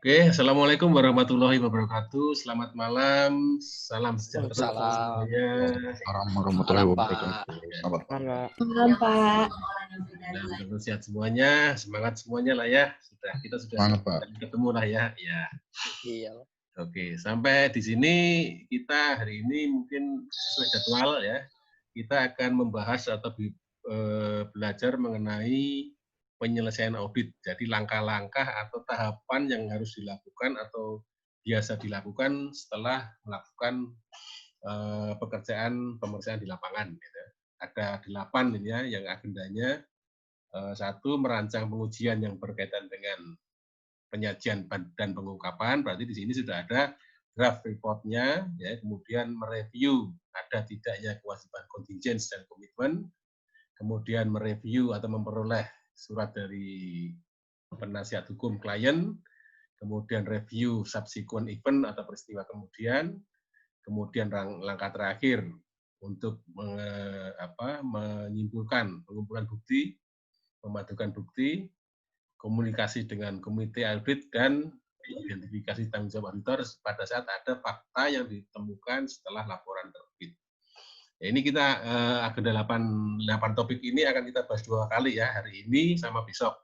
Oke, Assalamualaikum warahmatullahi wabarakatuh. Selamat malam, salam sejahtera untuk Salam. semuanya. Assalamualaikum warahmatullahi Malam, wabarakatuh. Pak. Selamat malam. Malam. Malam, Pak. Mudah-mudahan sehat semuanya, semangat semuanya lah ya. Kita sudah Semangat, Pak. ketemu lah ya. Ya. Iya. Oke, sampai di sini kita hari ini mungkin sesuai jadwal ya. Kita akan membahas atau belajar mengenai penyelesaian audit. Jadi langkah-langkah atau tahapan yang harus dilakukan atau biasa dilakukan setelah melakukan pemeriksaan di lapangan. Gitu. Ada 8 ini ya yang agendanya. Satu, merancang pengujian yang berkaitan dengan penyajian dan pengungkapan. Berarti di sini sudah ada draft report-nya, ya, kemudian mereview ada tidaknya kewajiban contingency dan komitmen, kemudian mereview atau memperoleh surat dari penasihat hukum klien, kemudian review subsequent event atau peristiwa kemudian langkah terakhir untuk menyimpulkan pengumpulan bukti, memadukan bukti, komunikasi dengan komite audit, dan identifikasi tanggung jawab auditor pada saat ada fakta yang ditemukan setelah laporan terbit. Ya, ini kita agenda 8 topik ini akan kita bahas 2 kali ya, hari ini sama besok.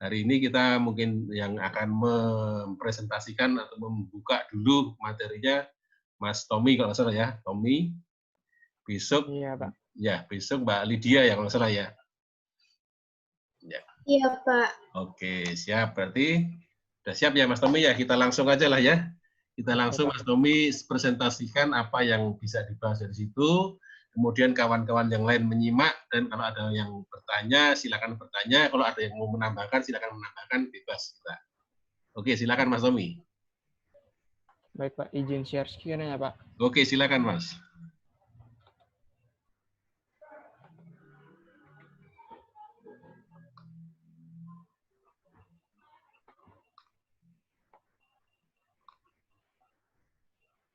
Hari ini kita mungkin yang akan mempresentasikan atau membuka dulu materinya Mas Tommy kalau nggak salah ya, Tommy. Besok, Iya, Pak. Ya, besok Mbak Lydia ya kalau nggak salah ya. Ya. Iya, Pak. Oke, siap. Berarti sudah siap ya Mas Tommy ya. Kita langsung aja lah ya. Kita langsung Mas Tommy presentasikan apa yang bisa dibahas dari situ. Kemudian kawan-kawan yang lain menyimak, dan kalau ada yang bertanya, silakan bertanya. Kalau ada yang mau menambahkan, silakan menambahkan, bebas kita. Oke, silakan Mas Tommy. Baik, Pak. Izin share screen ya, Pak. Oke, silakan Mas.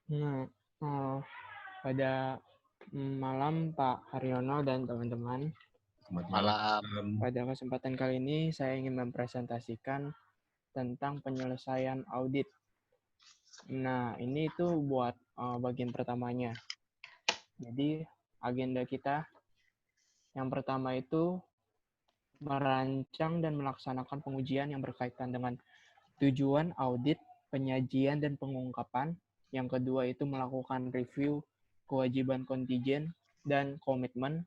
Nah, pada malam Pak Haryono dan teman-teman. Selamat malam. Pada kesempatan kali ini saya ingin mempresentasikan tentang penyelesaian audit. Nah, ini itu buat bagian pertamanya. Jadi, agenda kita yang pertama itu merancang dan melaksanakan pengujian yang berkaitan dengan tujuan audit, penyajian, dan pengungkapan. Yang kedua itu melakukan review kewajiban kontingen dan komitmen.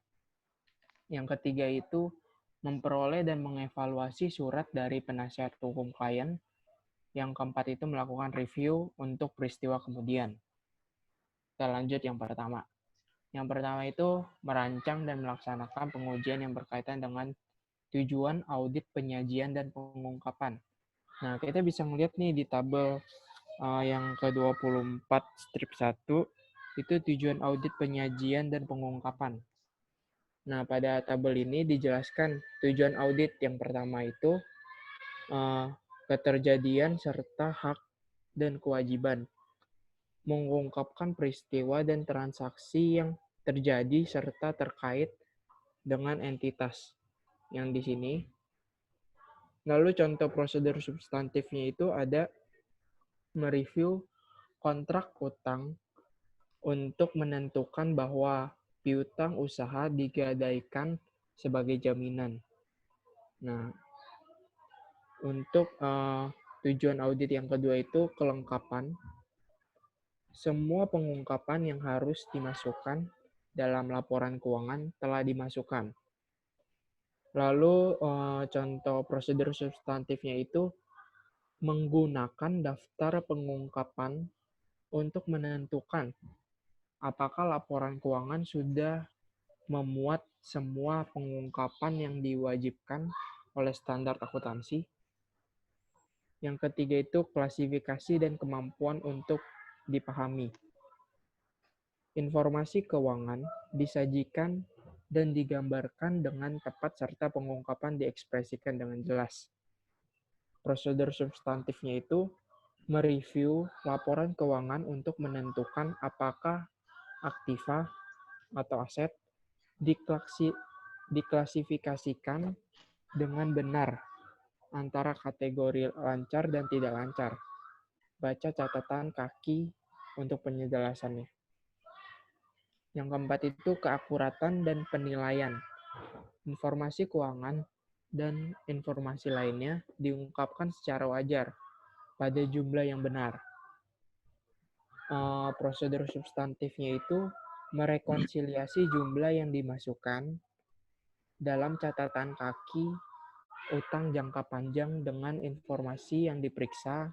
Yang ketiga itu memperoleh dan mengevaluasi surat dari penasihat hukum klien. Yang keempat itu melakukan review untuk peristiwa kemudian. Kita lanjut yang pertama. Yang pertama itu merancang dan melaksanakan pengujian yang berkaitan dengan tujuan audit, penyajian, dan pengungkapan. Nah, kita bisa melihat nih di tabel yang ke-24 strip 1, itu tujuan audit, penyajian, dan pengungkapan. Nah, pada tabel ini dijelaskan tujuan audit yang pertama itu keterjadian serta hak dan kewajiban, mengungkapkan peristiwa dan transaksi yang terjadi serta terkait dengan entitas yang di sini. Lalu contoh prosedur substantifnya itu ada mereview kontrak utang untuk menentukan bahwa piutang usaha digadaikan sebagai jaminan. Nah, untuk tujuan audit yang kedua itu kelengkapan. Semua pengungkapan yang harus dimasukkan dalam laporan keuangan telah dimasukkan. Lalu contoh prosedur substantifnya itu menggunakan daftar pengungkapan untuk menentukan apakah laporan keuangan sudah memuat semua pengungkapan yang diwajibkan oleh standar akuntansi. Yang ketiga itu klasifikasi dan kemampuan untuk dipahami. Informasi keuangan disajikan dan digambarkan dengan tepat serta pengungkapan diekspresikan dengan jelas. Prosedur substantifnya itu mereview laporan keuangan untuk menentukan apakah aktiva atau aset diklasifikasikan dengan benar antara kategori lancar dan tidak lancar. Baca catatan kaki untuk penjelasannya. Yang keempat itu keakuratan dan penilaian. Informasi keuangan dan informasi lainnya diungkapkan secara wajar pada jumlah yang benar. Prosedur substantifnya itu merekonsiliasi jumlah yang dimasukkan dalam catatan kaki utang jangka panjang dengan informasi yang diperiksa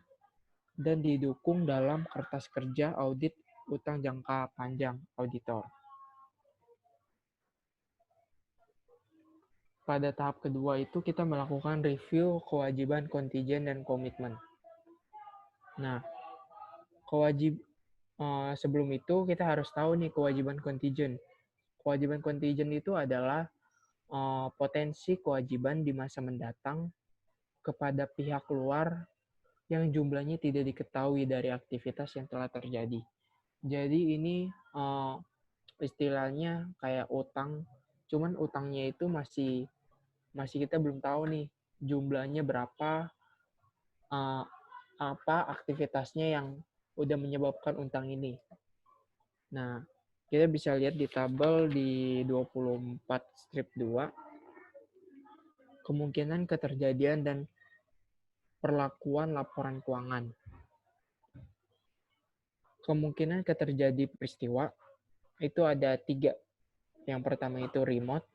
dan didukung dalam kertas kerja audit utang jangka panjang auditor. Pada tahap kedua itu kita melakukan review kewajiban kontijen dan komitmen. Nah, sebelum itu kita harus tahu nih kewajiban kontijen. Kewajiban kontijen itu adalah potensi kewajiban di masa mendatang kepada pihak luar yang jumlahnya tidak diketahui dari aktivitas yang telah terjadi. Jadi ini istilahnya kayak utang, cuman utangnya itu masih kita belum tahu nih jumlahnya berapa, apa aktivitasnya yang udah menyebabkan utang ini. Nah, kita bisa lihat di tabel di 24 strip 2, kemungkinan keterjadian dan perlakuan laporan keuangan. Kemungkinan keterjadi peristiwa itu ada 3. Yang pertama itu remote,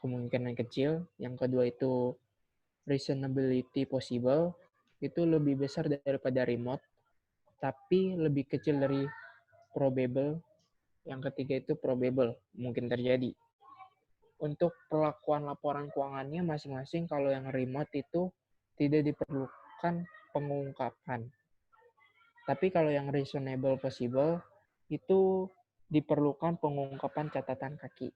kemungkinan kecil. Yang kedua itu reasonability possible, itu lebih besar daripada remote, tapi lebih kecil dari probable. Yang ketiga itu probable, mungkin terjadi. Untuk perlakuan laporan keuangannya masing-masing, kalau yang remote itu tidak diperlukan pengungkapan. Tapi kalau yang reasonable possible, itu diperlukan pengungkapan catatan kaki.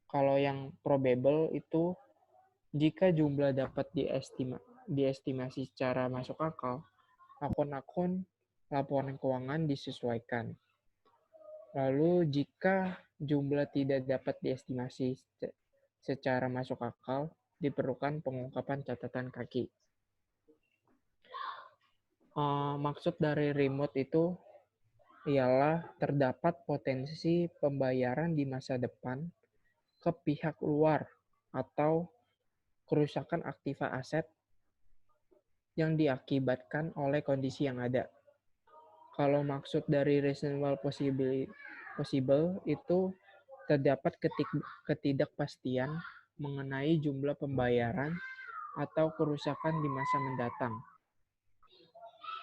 Kalau yang probable itu jika jumlah dapat diestimasi secara masuk akal, akun-akun laporan keuangan disesuaikan. Lalu jika jumlah tidak dapat diestimasi secara masuk akal, diperlukan pengungkapan catatan kaki. Maksud dari remote itu ialah terdapat potensi pembayaran di masa depan ke pihak luar atau kerusakan aktiva aset yang diakibatkan oleh kondisi yang ada. Kalau maksud dari reasonable possible itu terdapat ketidakpastian mengenai jumlah pembayaran atau kerusakan di masa mendatang.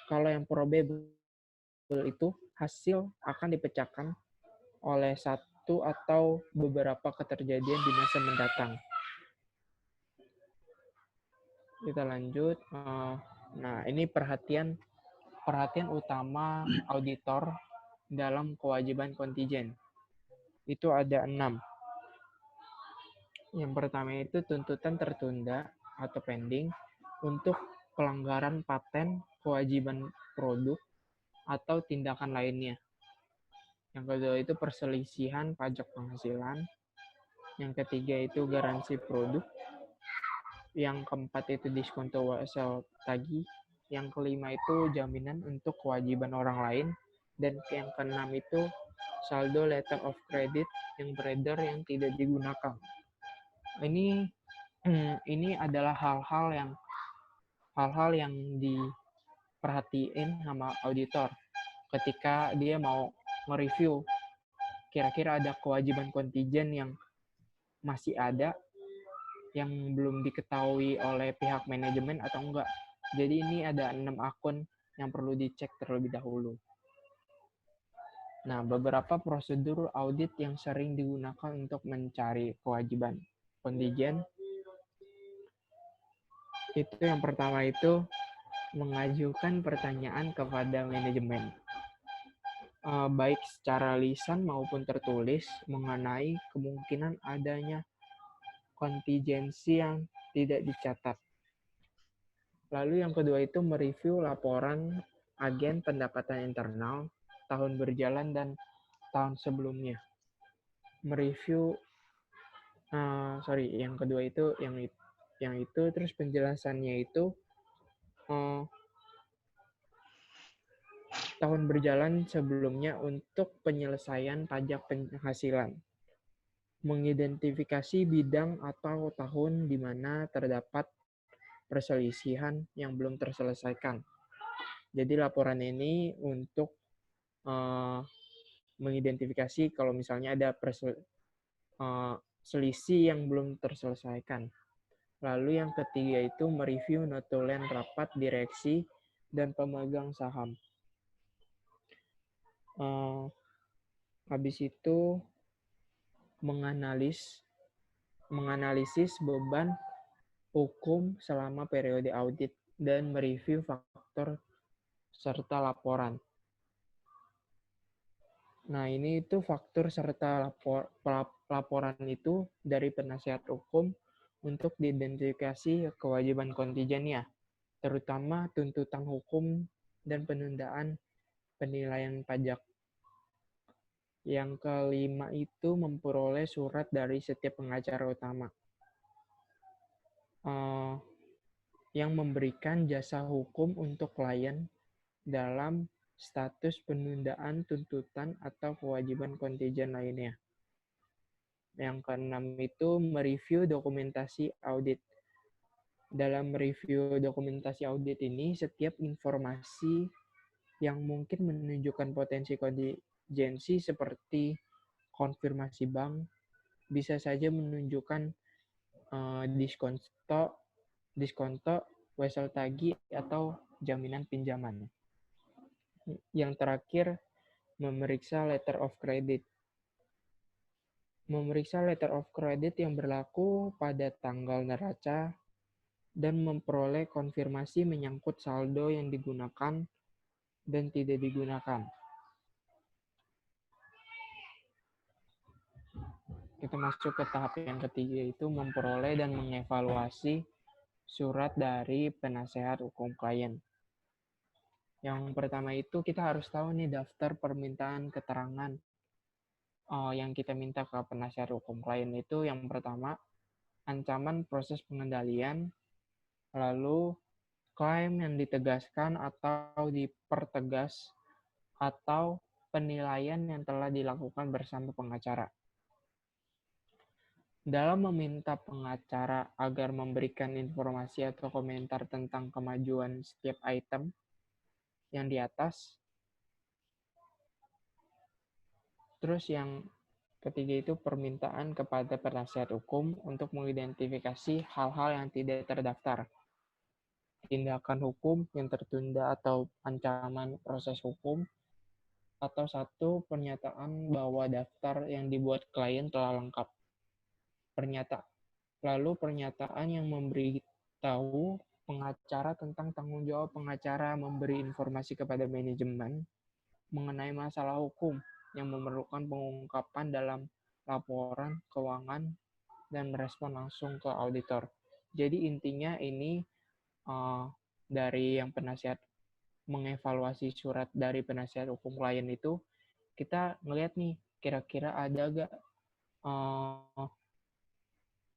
Kalau yang probable itu hasil akan dipecahkan oleh satu atau beberapa keterjadian di masa mendatang. Kita lanjut. Nah, ini perhatian utama auditor dalam kewajiban kontijen. Itu ada 6. Yang pertama itu tuntutan tertunda atau pending untuk pelanggaran paten, kewajiban produk, atau tindakan lainnya. Yang kedua itu perselisihan pajak penghasilan. Yang ketiga itu garansi produk. Yang keempat itu diskonto wholesale tagih. Yang kelima itu jaminan untuk kewajiban orang lain. Dan yang keenam itu saldo letter of credit yang beredar yang tidak digunakan. Ini adalah hal-hal yang diperhatiin sama auditor ketika dia mau nge-review kira-kira ada kewajiban kontijen yang masih ada yang belum diketahui oleh pihak manajemen atau enggak. Jadi ini ada 6 akun yang perlu dicek terlebih dahulu. Nah, beberapa prosedur audit yang sering digunakan untuk mencari kewajiban kontijen itu yang pertama itu mengajukan pertanyaan kepada manajemen, baik secara lisan maupun tertulis mengenai kemungkinan adanya kontingensi yang tidak dicatat. Lalu yang kedua itu mereview laporan agen pendapatan internal tahun berjalan dan tahun sebelumnya. Mereview, yang kedua itu Yang itu terus penjelasannya itu tahun berjalan sebelumnya untuk penyelesaian pajak penghasilan. Mengidentifikasi bidang atau tahun di mana terdapat perselisihan yang belum terselesaikan. Jadi laporan ini untuk mengidentifikasi kalau misalnya ada selisih yang belum terselesaikan. Lalu yang ketiga itu mereview notulen rapat direksi dan pemegang saham. Habis itu menganalisis beban hukum selama periode audit dan mereview faktor serta laporan. Nah, ini itu faktor serta laporan itu dari penasihat hukum untuk diidentifikasi kewajiban kontingennya, terutama tuntutan hukum dan penundaan penilaian pajak. Yang kelima itu memperoleh surat dari setiap pengacara utama yang memberikan jasa hukum untuk klien dalam status penundaan tuntutan atau kewajiban kontingen lainnya. Yang keenam itu mereview dokumentasi audit. Dalam review dokumentasi audit ini, setiap informasi yang mungkin menunjukkan potensi kontingensi seperti konfirmasi bank bisa saja menunjukkan diskonto, wesel tagih, atau jaminan pinjaman. Yang terakhir, memeriksa letter of credit. Memeriksa letter of credit yang berlaku pada tanggal neraca dan memperoleh konfirmasi menyangkut saldo yang digunakan dan tidak digunakan. Kita masuk ke tahap yang ketiga, itu memperoleh dan mengevaluasi surat dari penasehat hukum klien. Yang pertama itu kita harus tahu nih daftar permintaan keterangan yang kita minta ke penasihat hukum klien itu. Yang pertama, ancaman proses pengendalian, lalu klaim yang ditegaskan atau dipertegas, atau penilaian yang telah dilakukan bersama pengacara. Dalam meminta pengacara agar memberikan informasi atau komentar tentang kemajuan setiap item yang di atas. Terus yang ketiga itu permintaan kepada penasihat hukum untuk mengidentifikasi hal-hal yang tidak terdaftar. Tindakan hukum yang tertunda atau ancaman proses hukum, atau satu pernyataan bahwa daftar yang dibuat klien telah lengkap. Lalu pernyataan yang memberitahu pengacara tentang tanggung jawab pengacara memberi informasi kepada manajemen mengenai masalah hukum yang memerlukan pengungkapan dalam laporan keuangan dan merespon langsung ke auditor. Jadi intinya ini dari yang penasihat mengevaluasi surat dari penasihat hukum klien itu, kita ngelihat nih kira-kira ada gak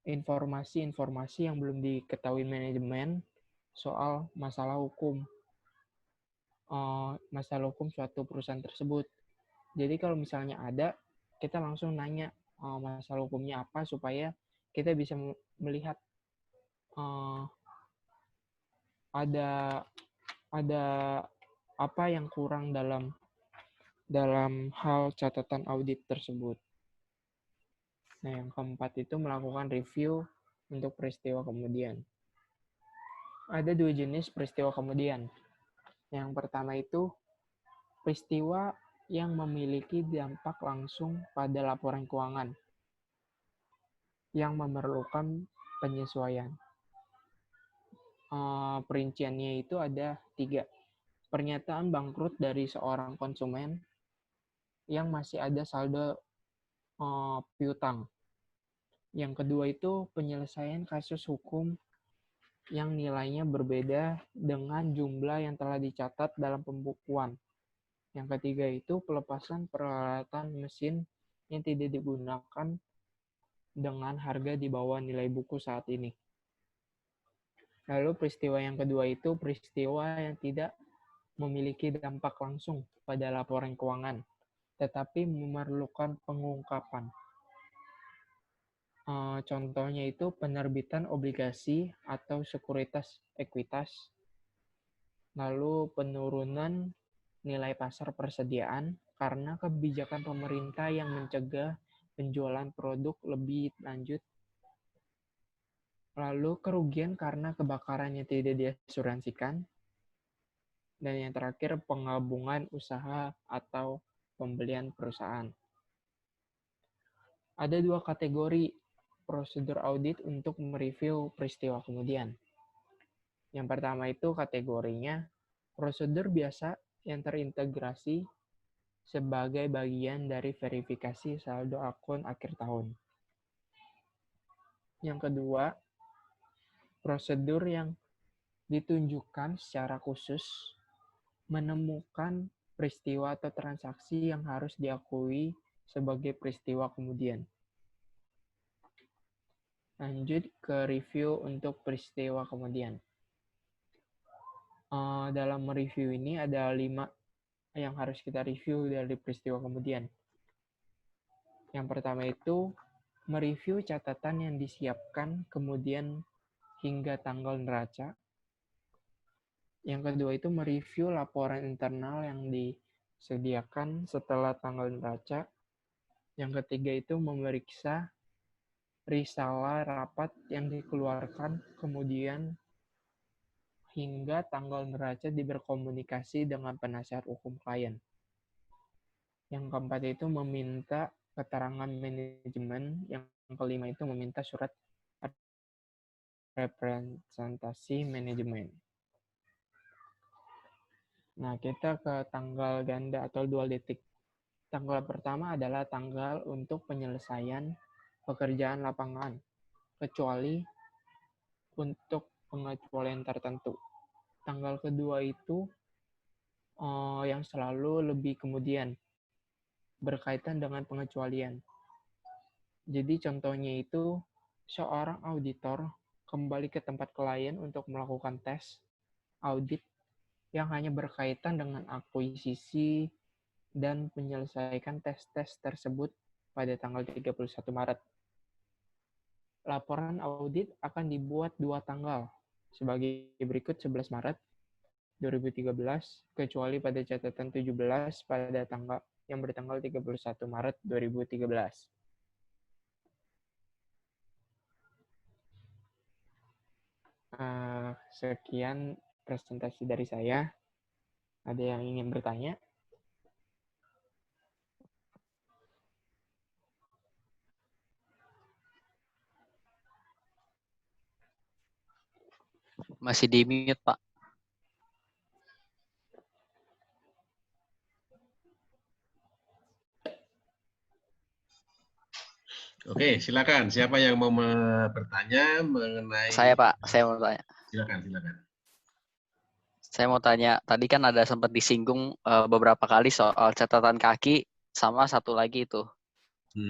informasi-informasi yang belum diketahui manajemen soal masalah hukum suatu perusahaan tersebut. Jadi kalau misalnya ada, kita langsung nanya masalah hukumnya apa supaya kita bisa melihat ada apa yang kurang dalam hal catatan audit tersebut. Nah, yang keempat itu melakukan review untuk peristiwa kemudian. Ada dua jenis peristiwa kemudian. Yang pertama itu peristiwa yang memiliki dampak langsung pada laporan keuangan yang memerlukan penyesuaian. Perinciannya itu ada 3. Pernyataan bangkrut dari seorang konsumen yang masih ada saldo piutang. Yang kedua itu penyelesaian kasus hukum yang nilainya berbeda dengan jumlah yang telah dicatat dalam pembukuan. Yang ketiga itu pelepasan peralatan mesin yang tidak digunakan dengan harga di bawah nilai buku saat ini. Lalu peristiwa yang kedua itu peristiwa yang tidak memiliki dampak langsung pada laporan keuangan, tetapi memerlukan pengungkapan. Contohnya itu penerbitan obligasi atau sekuritas ekuitas, lalu penurunan nilai pasar persediaan karena kebijakan pemerintah yang mencegah penjualan produk lebih lanjut, lalu kerugian karena kebakaran yang tidak diasuransikan, dan yang terakhir penggabungan usaha atau pembelian perusahaan. Ada dua kategori prosedur audit untuk mereview peristiwa kemudian. Yang pertama itu kategorinya prosedur biasa yang terintegrasi sebagai bagian dari verifikasi saldo akun akhir tahun. Yang kedua, prosedur yang ditunjukkan secara khusus menemukan peristiwa atau transaksi yang harus diakui sebagai peristiwa kemudian. Lanjut ke review untuk peristiwa kemudian. Dalam mereview ini ada 5 yang harus kita review dari peristiwa kemudian. Yang pertama itu mereview catatan yang disiapkan kemudian hingga tanggal neraca. Yang kedua itu mereview laporan internal yang disediakan setelah tanggal neraca. Yang ketiga itu memeriksa risalah rapat yang dikeluarkan kemudian hingga tanggal neraca berkomunikasi dengan penasihat hukum klien. Yang keempat itu meminta keterangan manajemen. Yang kelima itu meminta surat representasi manajemen. Nah, kita ke tanggal ganda atau dual detik. Tanggal pertama adalah tanggal untuk penyelesaian pekerjaan lapangan, kecuali untuk pengecualian tertentu. Tanggal kedua itu yang selalu lebih kemudian, berkaitan dengan pengecualian. Jadi contohnya itu, seorang auditor kembali ke tempat klien untuk melakukan tes audit yang hanya berkaitan dengan akuisisi dan menyelesaikan tes-tes tersebut pada tanggal 31 Maret. Laporan audit akan dibuat 2 tanggal, sebagai berikut 11 Maret 2013, kecuali pada catatan 17 pada tanggal yang bertanggal 31 Maret 2013. Sekian presentasi dari saya. Ada yang ingin bertanya? Masih di mute, Pak. Oke, silakan. Siapa yang mau bertanya mengenai... Saya, Pak. Saya mau tanya. Silakan. Saya mau tanya, tadi kan ada sempat disinggung beberapa kali soal catatan kaki sama satu lagi itu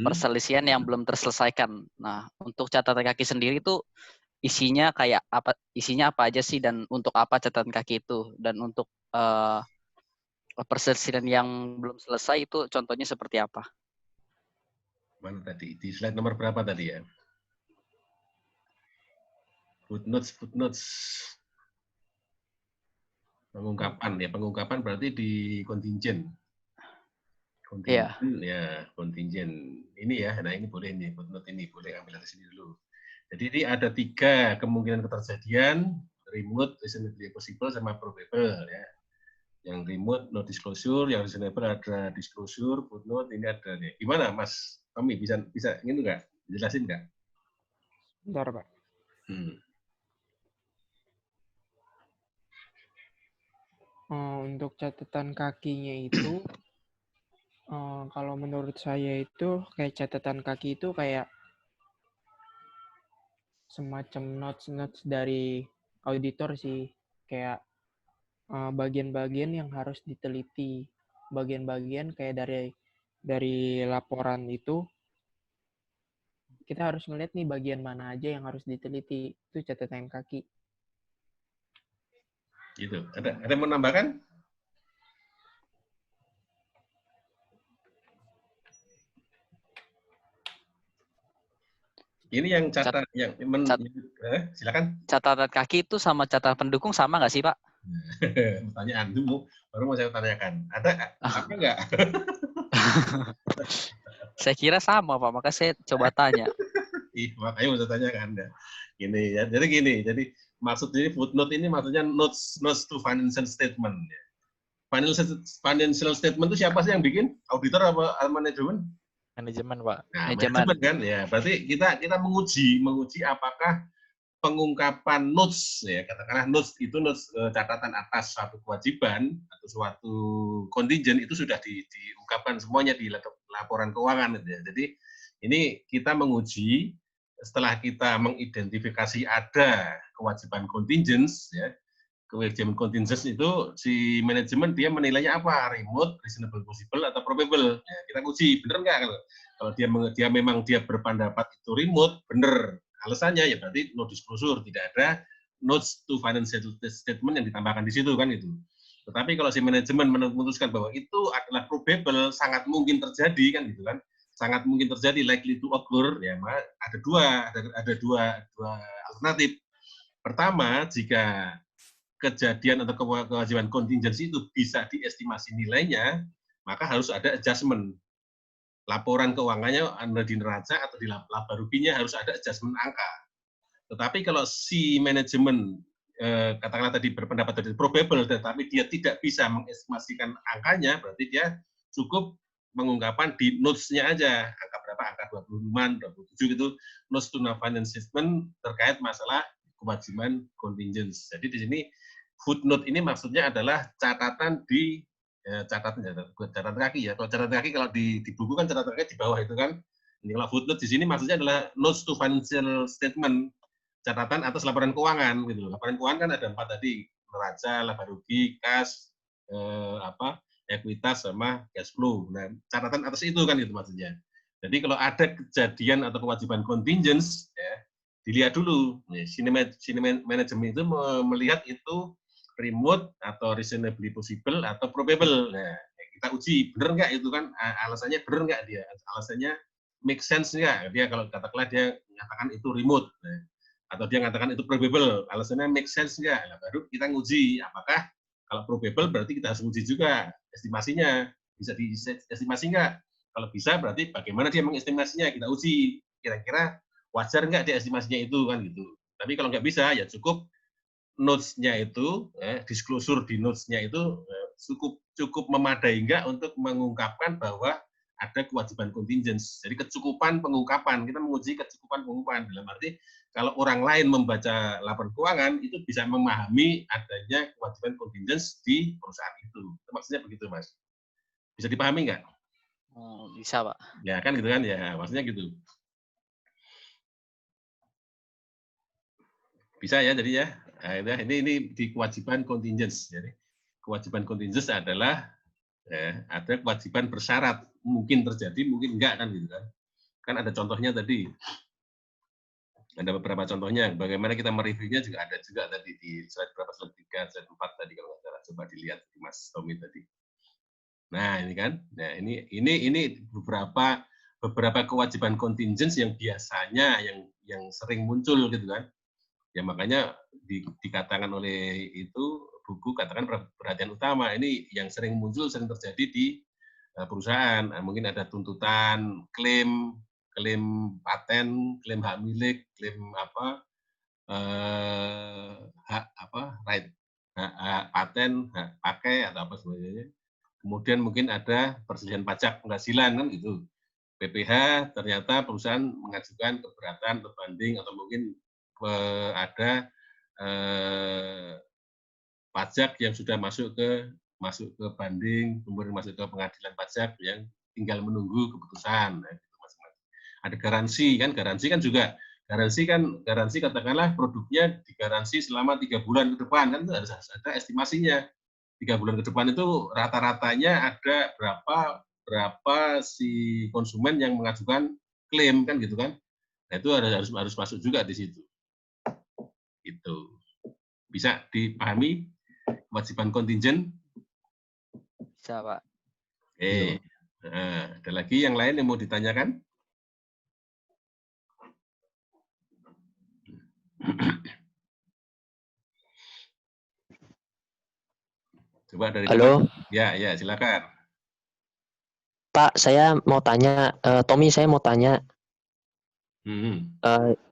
perselisihan yang belum terselesaikan. Nah, untuk catatan kaki sendiri itu isinya kayak apa? Isinya apa aja sih dan untuk apa catatan kaki itu? Dan untuk perselisihan yang belum selesai itu contohnya seperti apa? Mana tadi? Di slide nomor berapa tadi ya? Footnotes. Pengungkapan berarti di kontingent. Kontingent. Ini ya, nah ini boleh nih, footnote ini boleh ambil dari sini dulu. Jadi ini ada 3 kemungkinan keterjadian, remote, reasonably possible, sama probable ya. Yang remote no disclosure, yang reasonable ada disclosure, footnote ini ada nih. Gimana Mas Tommy, bisa ini enggak? Jelasin enggak? Bentar, Pak. Untuk catatan kakinya itu, kalau menurut saya itu kayak catatan kaki itu kayak semacam notes dari auditor sih. Kayak bagian-bagian yang harus diteliti. Bagian-bagian kayak dari laporan itu, kita harus ngeliat nih bagian mana aja yang harus diteliti. Itu catatan kaki. Gitu. Ada yang mau menambahkan? Ini yang silakan. Catatan kaki itu sama catatan pendukung sama nggak sih, Pak? Pertanyaan dulu, baru mau saya tanyakan. Ada apa enggak? Saya kira sama, Pak. Maka saya coba tanya. Makanya mau saya tanyakan. Gini ya. Jadi maksud ini footnote ini maksudnya notes to financial statement. Financial statement itu siapa sih yang bikin? Auditor apa manajemen? Manajemen, Pak. Nah, manajemen kan ya. Berarti kita menguji apakah pengungkapan notes ya, katakanlah notes itu catatan atas suatu kewajiban atau suatu kontingen itu sudah diungkapkan semuanya di laporan keuangan gitu ya. Jadi ini kita menguji setelah kita mengidentifikasi ada kewajiban contingents ya. Kewajiban contingents itu si manajemen dia menilainya apa? Remote, reasonable possible atau probable. Ya, kita uji benar nggak kalau dia memang dia berpendapat itu remote, benar. Alasannya ya berarti no disclosure, tidak ada notes to financial statement yang ditambahkan di situ kan itu. Tetapi kalau si manajemen memutuskan bahwa itu adalah probable, sangat mungkin terjadi kan gitu kan, sangat mungkin terjadi, likely to occur, ya maka ada dua alternatif. Pertama, jika kejadian atau kewajiban kontingensi itu bisa diestimasi nilainya, maka harus ada adjustment. Laporan keuangannya di neraca atau di laba ruginya harus ada adjustment angka. Tetapi kalau si manajemen katakanlah tadi berpendapat tadi probable, tetapi dia tidak bisa mengestimasikan angkanya, berarti dia cukup mengungkapkan di notes-nya aja, angka berapa, angka 25, 27 gitu, notes to financial statement terkait masalah kewajiban contingents. Jadi di sini footnote ini maksudnya adalah catatan di catatan kaki ya. Kalau catatan kaki kalau di buku kan catatan kaki di bawah itu kan. Ini kalau footnote di sini maksudnya adalah notes to financial statement, catatan atas laporan keuangan gitu. Laporan keuangan kan ada 4 tadi, neraca, laba rugi, kas, ekuitas sama cash flow. Nah, catatan atas itu kan itu maksudnya. Jadi kalau ada kejadian atau kewajiban contingents ya, dilihat dulu. Manajemen itu melihat itu remote atau reasonably possible atau probable. Nah, kita uji benar nggak itu kan, alasannya benar nggak dia, alasannya make sense nggak dia. Kalau katakanlah dia menyatakan itu remote, nah, atau dia mengatakan itu probable, alasannya make sense nggak, nah, baru kita nguji apakah kalau probable berarti kita harus nguji juga estimasinya bisa diestimasi nggak. Kalau bisa berarti bagaimana dia mengestimasinya, kita uji kira-kira wajar nggak dia estimasinya itu kan gitu. Tapi kalau nggak bisa ya cukup notes-nya itu, disclosure di notes-nya itu cukup memadai enggak untuk mengungkapkan bahwa ada kewajiban contingents. Jadi kecukupan pengungkapan, kita menguji kecukupan pengungkapan. Dalam arti kalau orang lain membaca laporan keuangan itu bisa memahami adanya kewajiban contingents di perusahaan itu. Maksudnya begitu, Mas. Bisa dipahami nggak? Bisa, Pak. Ya kan gitu kan ya, maksudnya gitu. Bisa ya jadi ya. Nah, ini di kewajiban contingents. Jadi kewajiban contingents adalah ada kewajiban bersyarat, mungkin terjadi, mungkin enggak kan gitu kan. Kan ada contohnya tadi. Ada beberapa contohnya. Bagaimana kita mereviewnya juga ada juga tadi di slide berapa, slide 3, slide 4 tadi kalau nggak salah. Coba dilihat di Mas Tommy tadi. Nah, ini kan. Nah, ini beberapa kewajiban contingents yang biasanya yang sering muncul gitu kan. Ya makanya dikatakan oleh itu buku katakan perhatian utama. Ini yang sering muncul, sering terjadi di perusahaan. Mungkin ada tuntutan, klaim paten, klaim hak milik, klaim hak paten, hak pakai atau apa sebagainya. Kemudian mungkin ada perselisihan pajak penghasilan kan gitu. PPH ternyata perusahaan mengajukan keberatan atau banding atau mungkin ada pajak yang sudah masuk ke banding, kemudian masuk ke pengadilan pajak yang tinggal menunggu keputusan. Nah, gitu masing-masing. Ada garansi kan juga garansi katakanlah produknya digaransi selama 3 bulan ke depan kan itu harus ada estimasinya. 3 bulan ke depan itu rata-ratanya ada berapa si konsumen yang mengajukan klaim kan gitu kan. Nah, itu harus masuk juga di situ. Itu bisa dipahami kewajiban kontingent? Bisa, Pak. Oke. Nah, ada lagi yang lain yang mau ditanyakan? Coba dari Halo, teman. Ya, silakan. Pak, saya mau tanya, Tommy, saya mau tanya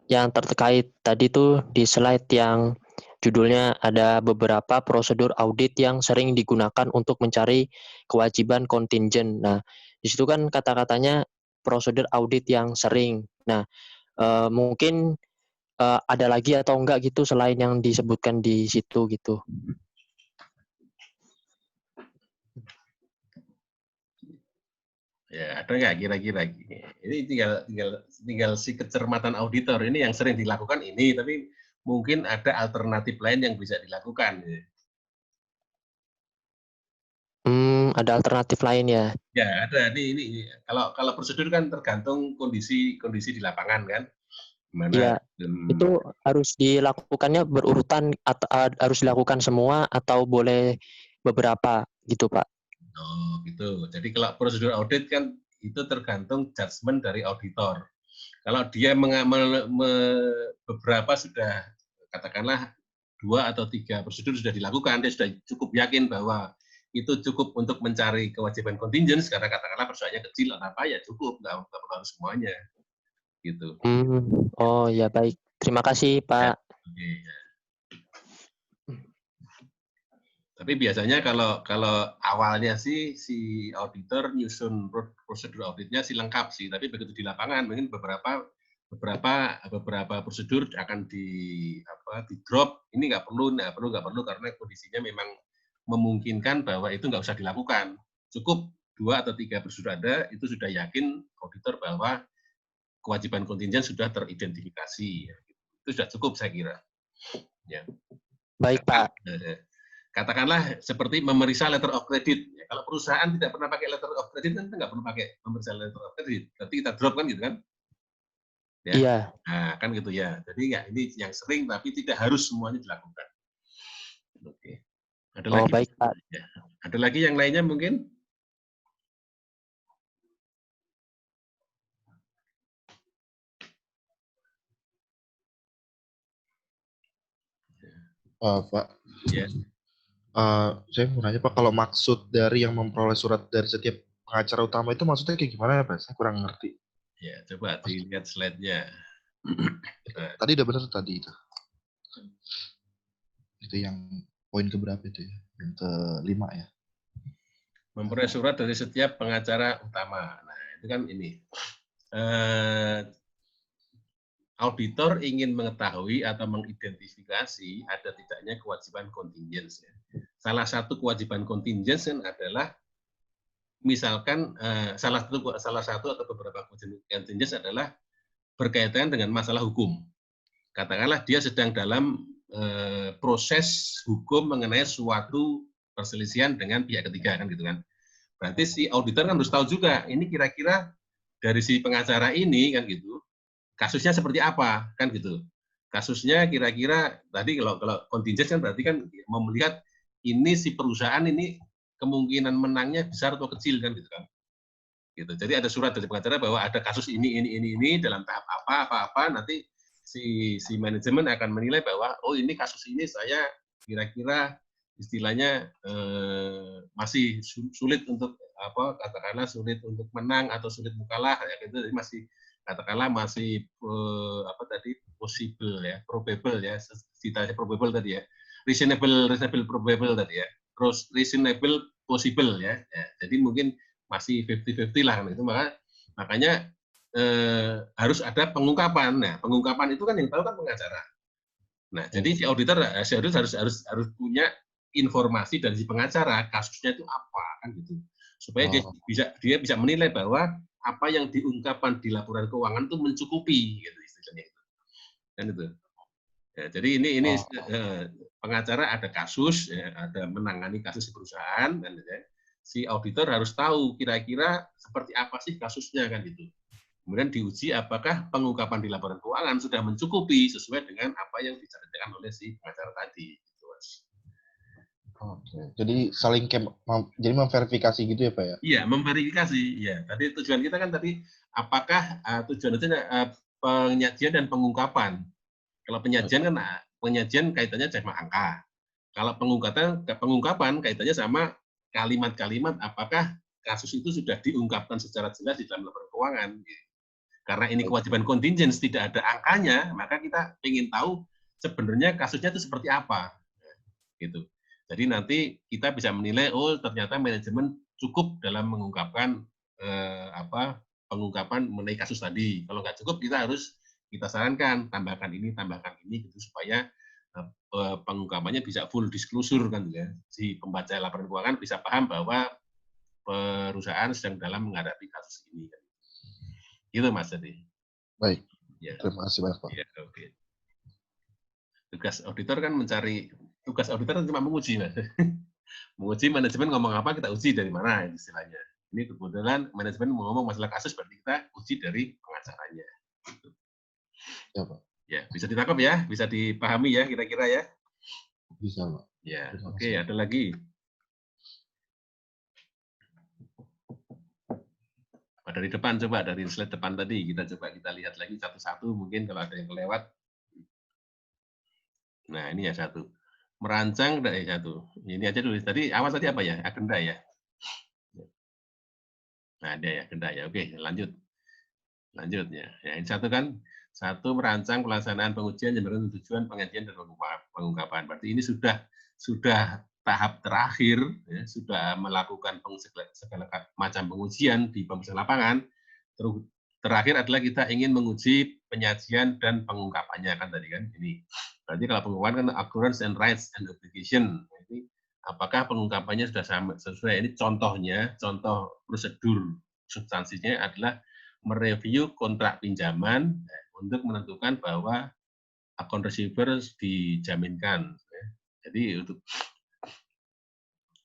yang terkait tadi tuh di slide yang judulnya ada beberapa prosedur audit yang sering digunakan untuk mencari kewajiban kontingent. Nah, di situ kan kata-katanya prosedur audit yang sering. Nah, mungkin ada lagi atau enggak gitu selain yang disebutkan di situ gitu. Ya, ada nggak kira-kira? Ini tinggal si kecermatan auditor ini yang sering dilakukan ini, tapi mungkin ada alternatif lain yang bisa dilakukan. Ada alternatif lain ya? Ya, ada. Ini kalau prosedur kan tergantung kondisi di lapangan kan. Iya, itu harus dilakukannya berurutan atau harus dilakukan semua atau boleh beberapa gitu, Pak? Oh, gitu. Jadi kalau prosedur audit kan itu tergantung judgement dari auditor. Kalau dia beberapa sudah, katakanlah 2 atau 3 prosedur sudah dilakukan, dia sudah cukup yakin bahwa itu cukup untuk mencari kewajiban kontingent, karena katakanlah persoalannya kecil atau apa, ya cukup, nggak perlu harus semuanya. Gitu. Oh ya baik, terima kasih Pak. Ya, oke, ya. Tapi biasanya kalau awalnya sih si auditor nyusun prosedur auditnya sih lengkap sih, tapi begitu di lapangan mungkin beberapa prosedur akan di drop. Ini nggak perlu karena kondisinya memang memungkinkan bahwa itu nggak usah dilakukan. Cukup 2 atau 3 prosedur ada, itu sudah yakin auditor bahwa kewajiban kontingent sudah teridentifikasi. Itu sudah cukup saya kira. Ya. Baik Pak. Katakanlah seperti memeriksa letter of credit. Ya, kalau perusahaan tidak pernah pakai letter of credit, kan nggak perlu pakai memeriksa letter of credit. Berarti kita drop kan gitu kan? Ya? Iya. Nah, kan gitu ya. Jadi ya ini yang sering, tapi tidak harus semuanya dilakukan. Oke. Ada lagi? Baik Pak. Ya. Ada lagi yang lainnya mungkin? Pak. Ya. Saya mau nanya Pak, kalau maksud dari yang memperoleh surat dari setiap pengacara utama itu maksudnya kayak gimana ya Pak? Saya kurang ngerti. Ya, coba dilihat slide-nya. Tadi udah benar tadi itu. Itu yang poin keberapa itu ya? Yang ke-5 ya. Memperoleh surat dari setiap pengacara utama. Nah, itu kan ini. Auditor ingin mengetahui atau mengidentifikasi ada tidaknya kewajiban kontingent. Salah satu kewajiban kontingent adalah misalkan salah satu atau beberapa kewajiban kontingent adalah berkaitan dengan masalah hukum. Katakanlah dia sedang dalam proses hukum mengenai suatu perselisihan dengan pihak ketiga kan gitu kan. Berarti si auditor kan harus tahu juga ini kira-kira dari si pengacara ini kan gitu. Kasusnya seperti apa kan gitu. Kasusnya kira-kira tadi kalau kontingent kan berarti kan mau melihat ini si perusahaan ini kemungkinan menangnya besar atau kecil kan gitu kan. Gitu. Jadi ada surat dari pengacara bahwa ada kasus ini dalam tahap apa nanti si manajemen akan menilai bahwa oh ini kasus ini saya kira-kira istilahnya masih sulit untuk katakanlah sulit untuk menang atau sulit mukalah ya gitu. Jadi masih katakanlah masih possible ya, probable ya, ceritanya probable tadi ya, reasonable probable tadi ya, terus reasonable possible ya. Jadi mungkin masih 50-50 lah itu makanya harus ada pengungkapan. Nah, pengungkapan itu kan yang tahu kan pengacara. Nah, jadi si auditor harus punya informasi dari si pengacara kasusnya itu apa kan gitu. Supaya dia bisa menilai bahwa apa yang diungkapkan di laporan keuangan itu mencukupi gitu istilahnya itu. Kan itu. Ya, jadi ini pengacara ada kasus ya, ada menangani kasus perusahaan kan ya. Si auditor harus tahu kira-kira seperti apa sih kasusnya kan gitu. Kemudian diuji apakah pengungkapan di laporan keuangan sudah mencukupi sesuai dengan apa yang diceritakan oleh si pengacara tadi. Gitu, Mas. Oke. Jadi saling jadi memverifikasi gitu ya Pak ya? Iya, memverifikasi. Ya, tadi tujuan kita kan tadi apakah tujuan itu penyajian dan pengungkapan. Kalau penyajian kan penyajian kaitannya sama angka. Kalau pengungkapan kaitannya sama kalimat-kalimat apakah kasus itu sudah diungkapkan secara jelas di dalam laporan keuangan. Karena ini kewajiban kontingen, tidak ada angkanya, maka kita ingin tahu sebenarnya kasusnya itu seperti apa. Gitu. Jadi nanti kita bisa menilai, oh ternyata manajemen cukup dalam mengungkapkan pengungkapan mengenai kasus tadi. Kalau nggak cukup, kita sarankan tambahkan ini gitu supaya pengungkapannya bisa full disclosure kan ya. Si pembaca laporan keuangan bisa paham bahwa perusahaan sedang dalam menghadapi kasus ini. Gitu Mas Jadi. Baik. Ya. Terima kasih banyak Pak. Ya, oke. Tugas auditor kan tugas auditor cuma menguji, Mas. Menguji manajemen ngomong apa, kita uji dari mana istilahnya. Ini kebetulan manajemen mau ngomong masalah kasus, berarti kita uji dari pengacaranya. Ya, Pak. Ya, bisa ditangkap ya, bisa dipahami ya kira-kira ya. Bisa, Pak. Ya, oke, ada lagi. Dari depan coba, dari slide depan tadi, kita lihat lagi satu-satu, mungkin kalau ada yang kelewat. Nah, ini ya satu. Merancang satu. Ini aja dulu. Tadi awal tadi apa ya? Agenda ya. Nah, ada ya agenda ya. Oke, lanjut. Lanjutnya. Ya, ini satu merancang pelaksanaan pengujian yang bertujuan tujuan pengajian dan pengungkapan. Berarti ini sudah tahap terakhir, ya, sudah melakukan segala macam pengujian di pemeriksaan lapangan. Terus terakhir adalah kita ingin menguji penyajian dan pengungkapannya kan tadi kan ini. Berarti kalau pengungkapan kan occurrence and rights and obligation. Ini apakah pengungkapannya sudah sesuai? Ini contoh prosedur substansinya adalah mereview kontrak pinjaman untuk menentukan bahwa account receiver dijaminkan. Jadi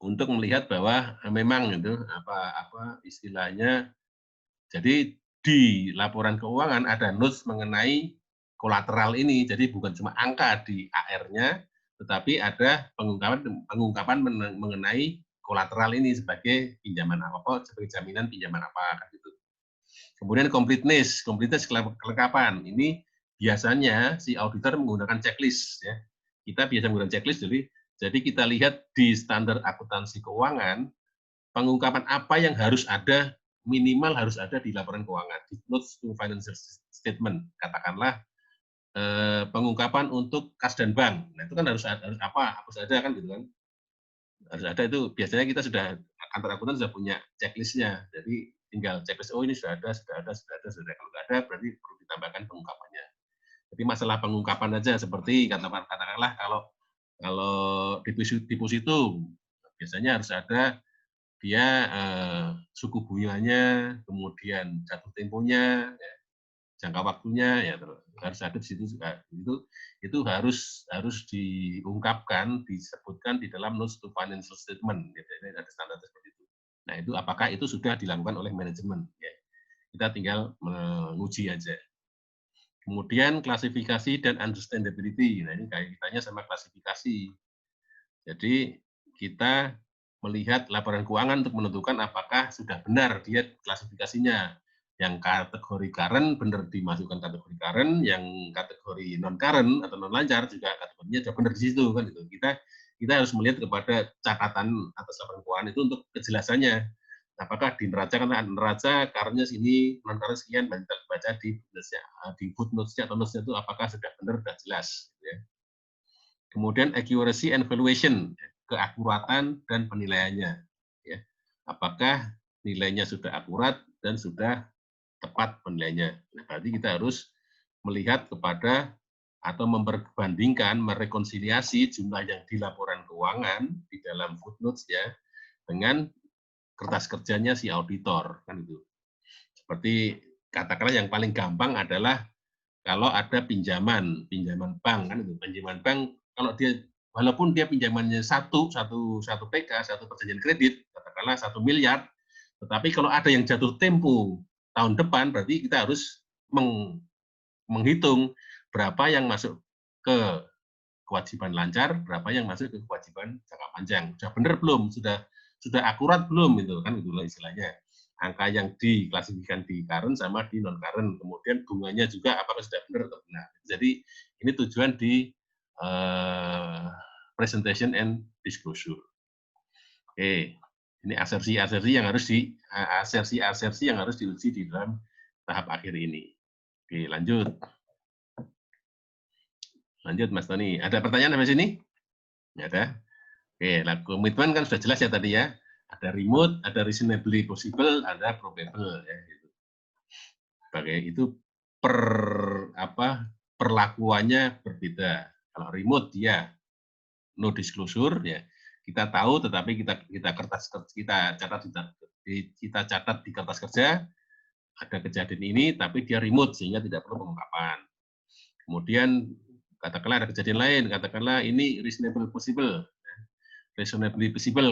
untuk melihat bahwa memang itu apa istilahnya. Jadi di laporan keuangan ada notes mengenai kolateral ini. Jadi bukan cuma angka di AR-nya, tetapi ada pengungkapan mengenai kolateral ini sebagai pinjaman apa, sebagai jaminan pinjaman apa gitu. Kemudian completeness kelengkapan. Ini biasanya si auditor menggunakan checklist ya. Kita biasa menggunakan checklist jadi kita lihat di standar akuntansi keuangan pengungkapan apa yang harus ada, minimal harus ada di laporan keuangan, di notes to financial statement, katakanlah pengungkapan untuk kas dan bank. Nah, itu kan harus ada kan gitu kan. Harus ada itu, biasanya kita kantor akuntan sudah punya checklist-nya. Jadi tinggal checklist, oh ini sudah ada. Kalau nggak ada, berarti perlu ditambahkan pengungkapannya. Jadi masalah pengungkapan aja, seperti katakanlah kalau deposito, biasanya harus ada dia suku bunganya, kemudian jatuh temponya, ya, jangka waktunya, ya harus ada di situ juga. Itu harus diungkapkan, disebutkan di dalam notes to financial statement. Gitu. Ada standar seperti itu. Nah itu apakah itu sudah dilakukan oleh manajemen? Ya. Kita tinggal menguji aja. Kemudian klasifikasi dan understandability. Nah ini kaitannya sama klasifikasi. Jadi kita melihat laporan keuangan untuk menentukan apakah sudah benar dia klasifikasinya. Yang kategori current benar dimasukkan kategori current, yang kategori non current atau non lancar juga kategorinya sudah benar di situ kan gitu. Kita harus melihat kepada catatan atas laporan keuangan itu untuk kejelasannya. Apakah di neraca currentnya sini, non current sekian, baca di footnotes-nya atau notes-nya itu apakah sudah benar dan jelas. Ya. Kemudian accuracy and valuation, keakuratan dan penilaiannya. Ya. Apakah nilainya sudah akurat dan sudah tepat penilaiannya. Nah, berarti kita harus melihat kepada atau memperbandingkan, merekonsiliasi jumlah yang di laporan keuangan di dalam footnotes ya dengan kertas kerjanya si auditor kan itu. Seperti katakanlah yang paling gampang adalah kalau ada pinjaman bank kan itu, pinjaman bank kalau dia walaupun dia pinjamannya satu PK, satu perjanjian kredit, katakanlah 1 miliar, tetapi kalau ada yang jatuh tempo tahun depan, berarti kita harus menghitung berapa yang masuk ke kewajiban lancar, berapa yang masuk ke kewajiban jangka panjang. Sudah benar belum? Sudah akurat belum itu kan itulah istilahnya. Angka yang diklasifikasikan di current sama di non current. Kemudian bunganya juga apakah sudah benar atau benar. Jadi ini tujuan di presentation and disclosure. Oke, ini asersi-asersi yang harus diuji di dalam tahap akhir ini. Oke, lanjut. Lanjut Mas Tony. Ada pertanyaan sampai sini? Ya ada. Oke, nah, komitmen kan sudah jelas ya tadi ya. Ada remote, ada reasonably possible, ada probable ya gitu. Sebagai itu perlakuannya berbeda. Kalau remote dia no disclosure ya. Kita tahu tetapi kita catat di kertas kerja ada kejadian ini tapi dia remote sehingga tidak perlu pengungkapan. Kemudian katakanlah ada kejadian lain, katakanlah ini reasonably possible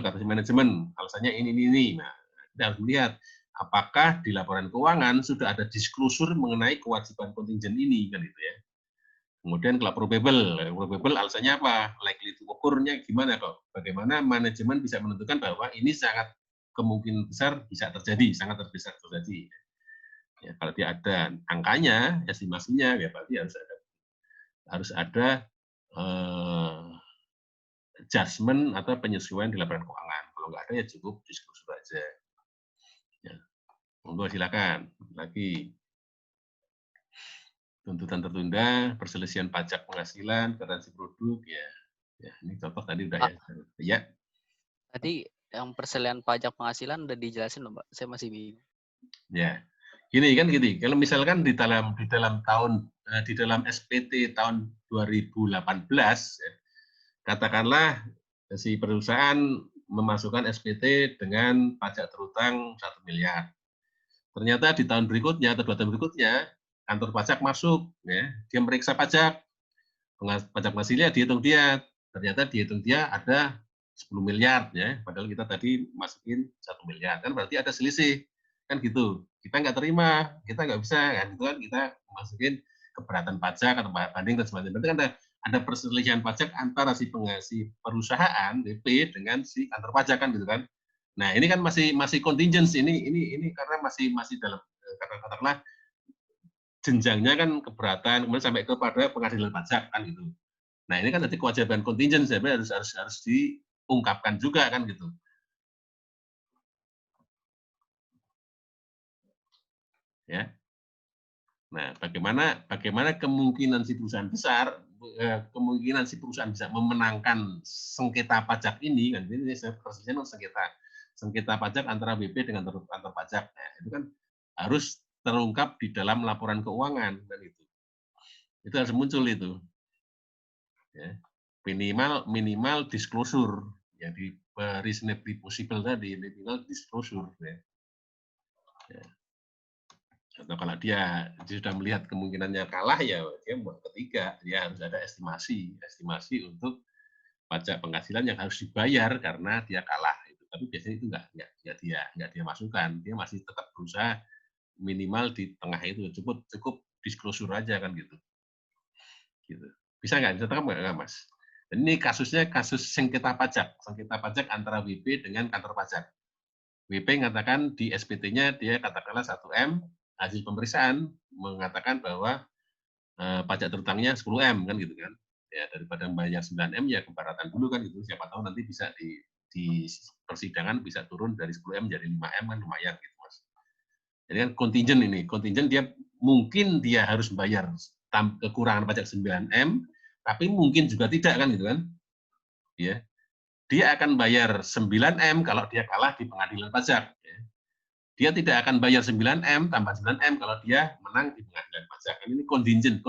kata manajemen, alasannya ini. Nah, kita harus melihat apakah di laporan keuangan sudah ada disclosure mengenai kewajiban kontingent ini kan itu ya. Kemudian kalau probable alasannya apa? Likely to occur-nya gimana kok? Bagaimana manajemen bisa menentukan bahwa ini sangat kemungkinan besar bisa terjadi, sangat besar terjadi. Ya, kalau dia ada angkanya, estimasinya, ya berarti harus ada adjustment atau penyesuaian di laporan keuangan. Kalau nggak ada ya cukup disclosure aja. Ya. Monggo silakan. Lagi tuntutan tertunda, perselisihan pajak penghasilan, garansi produk, ya. Ya, ini contoh tadi udah ya. Ya. Tadi yang perselisihan pajak penghasilan udah dijelasin loh, Mbak. Saya masih bingung. Ya. Gini kan gitu. Kalau misalkan di dalam SPT tahun 2018 ya, katakanlah si perusahaan memasukkan SPT dengan pajak terutang 1 miliar. Ternyata di tahun berikutnya atau 2 tahun berikutnya kantor pajak masuk, ya, dia meriksa pajak penghasilannya dihitung dia, ternyata dihitung dia ada 10 miliar, ya, padahal kita tadi masukin 1 miliar, kan berarti ada selisih, kan gitu. Kita nggak terima, kita nggak bisa, kan itu kan kita masukin keberatan pajak atau banding dan sebagainya. Berarti kan ada perselisihan pajak antara si pengasih perusahaan BP dengan si kantor pajak kan gitu kan. Nah ini kan masih contingency ini karena masih dalam katakanlah jenjangnya kan keberatan kemudian sampai kepada pengadilan pajak kan gitu. Nah ini kan nanti kewajiban contingency harus diungkapkan juga kan gitu. Ya. Nah, bagaimana kemungkinan si perusahaan besar, kemungkinan si perusahaan bisa memenangkan sengketa pajak ini, kan ini persisnya sengketa pajak antara BP dengan kantor pajak. Nah, itu kan harus terungkap di dalam laporan keuangan dan itu harus muncul itu. Ya. Minimal disclosure, ya di reasonably possible tadi, minimal disclosure. Ya. Ya. Atau kalau dia sudah melihat kemungkinannya kalah ya dia buat ketiga, dia harus ada estimasi untuk pajak penghasilan yang harus dibayar karena dia kalah itu. Tapi biasanya itu nggak dia masukkan, dia masih tetap berusaha minimal di tengah itu cukup disclosure aja kan gitu. Bisa nggak? Bisa tangkap nggak Mas? Dan ini kasusnya kasus sengketa pajak antara WP dengan kantor pajak. WP mengatakan di SPT-nya dia katakanlah 1M, hasil pemeriksaan mengatakan bahwa pajak terutangnya 10M kan gitu kan. Ya daripada membayar 9M ya keberatan dulu kan gitu. Siapa tahu nanti bisa di persidangan bisa turun dari 10M jadi 5M kan lumayan gitu Mas. Jadi kan kontingent dia mungkin dia harus membayar kekurangan pajak 9M tapi mungkin juga tidak kan gitu kan. Ya. Dia akan bayar 9M kalau dia kalah di pengadilan pajak. Ya. Dia tidak akan bayar 9M tambah 9M kalau dia menang di pengadilan pajak. Ini contingent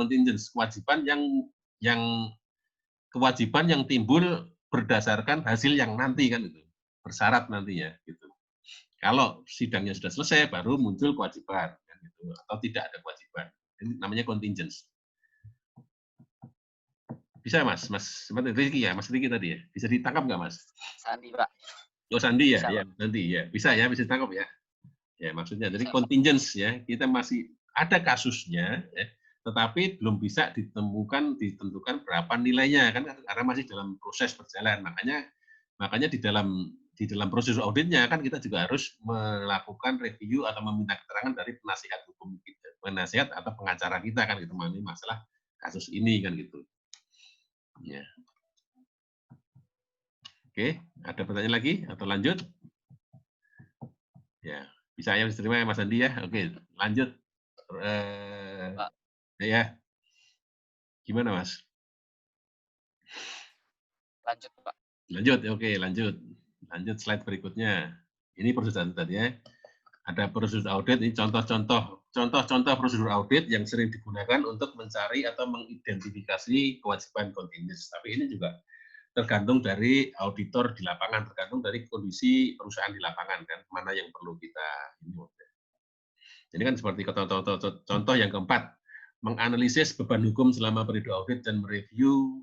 kewajiban yang timbul berdasarkan hasil yang nanti kan itu. Bersyarat nantinya gitu. Kalau sidangnya sudah selesai baru muncul kewajiban kan gitu atau tidak ada kewajiban. Ini namanya contingent. Bisa Mas Riki ya, Mas Riki tadi ya. Bisa ditangkap nggak Mas? Sandi Pak. Oh Sandi ya, Bisa, ya nanti ya. Bisa ditangkap ya. Ya maksudnya jadi contingent ya, kita masih ada kasusnya ya, tetapi belum bisa ditentukan berapa nilainya kan karena masih dalam proses berjalan. Makanya di dalam proses auditnya kan kita juga harus melakukan review atau meminta keterangan dari penasihat hukum kita, penasihat atau pengacara kita kan gitu mengenai masalah kasus ini kan gitu. Ya. Oke, ada pertanyaan lagi atau lanjut? Ya, bisa ya diterima ya Mas Andi ya. Oke, lanjut. Pak. Ya, gimana Mas? Lanjut, Pak. Lanjut, oke, lanjut. Lanjut slide berikutnya. Ini prosedur tadi ya. Ada prosedur audit, ini contoh-contoh prosedur audit yang sering digunakan untuk mencari atau mengidentifikasi kewajiban kontinus. Tapi ini juga tergantung dari auditor di lapangan, tergantung dari kondisi perusahaan di lapangan kan, mana yang perlu kita ini. Jadi kan seperti contoh yang keempat, menganalisis beban hukum selama periode audit dan mereview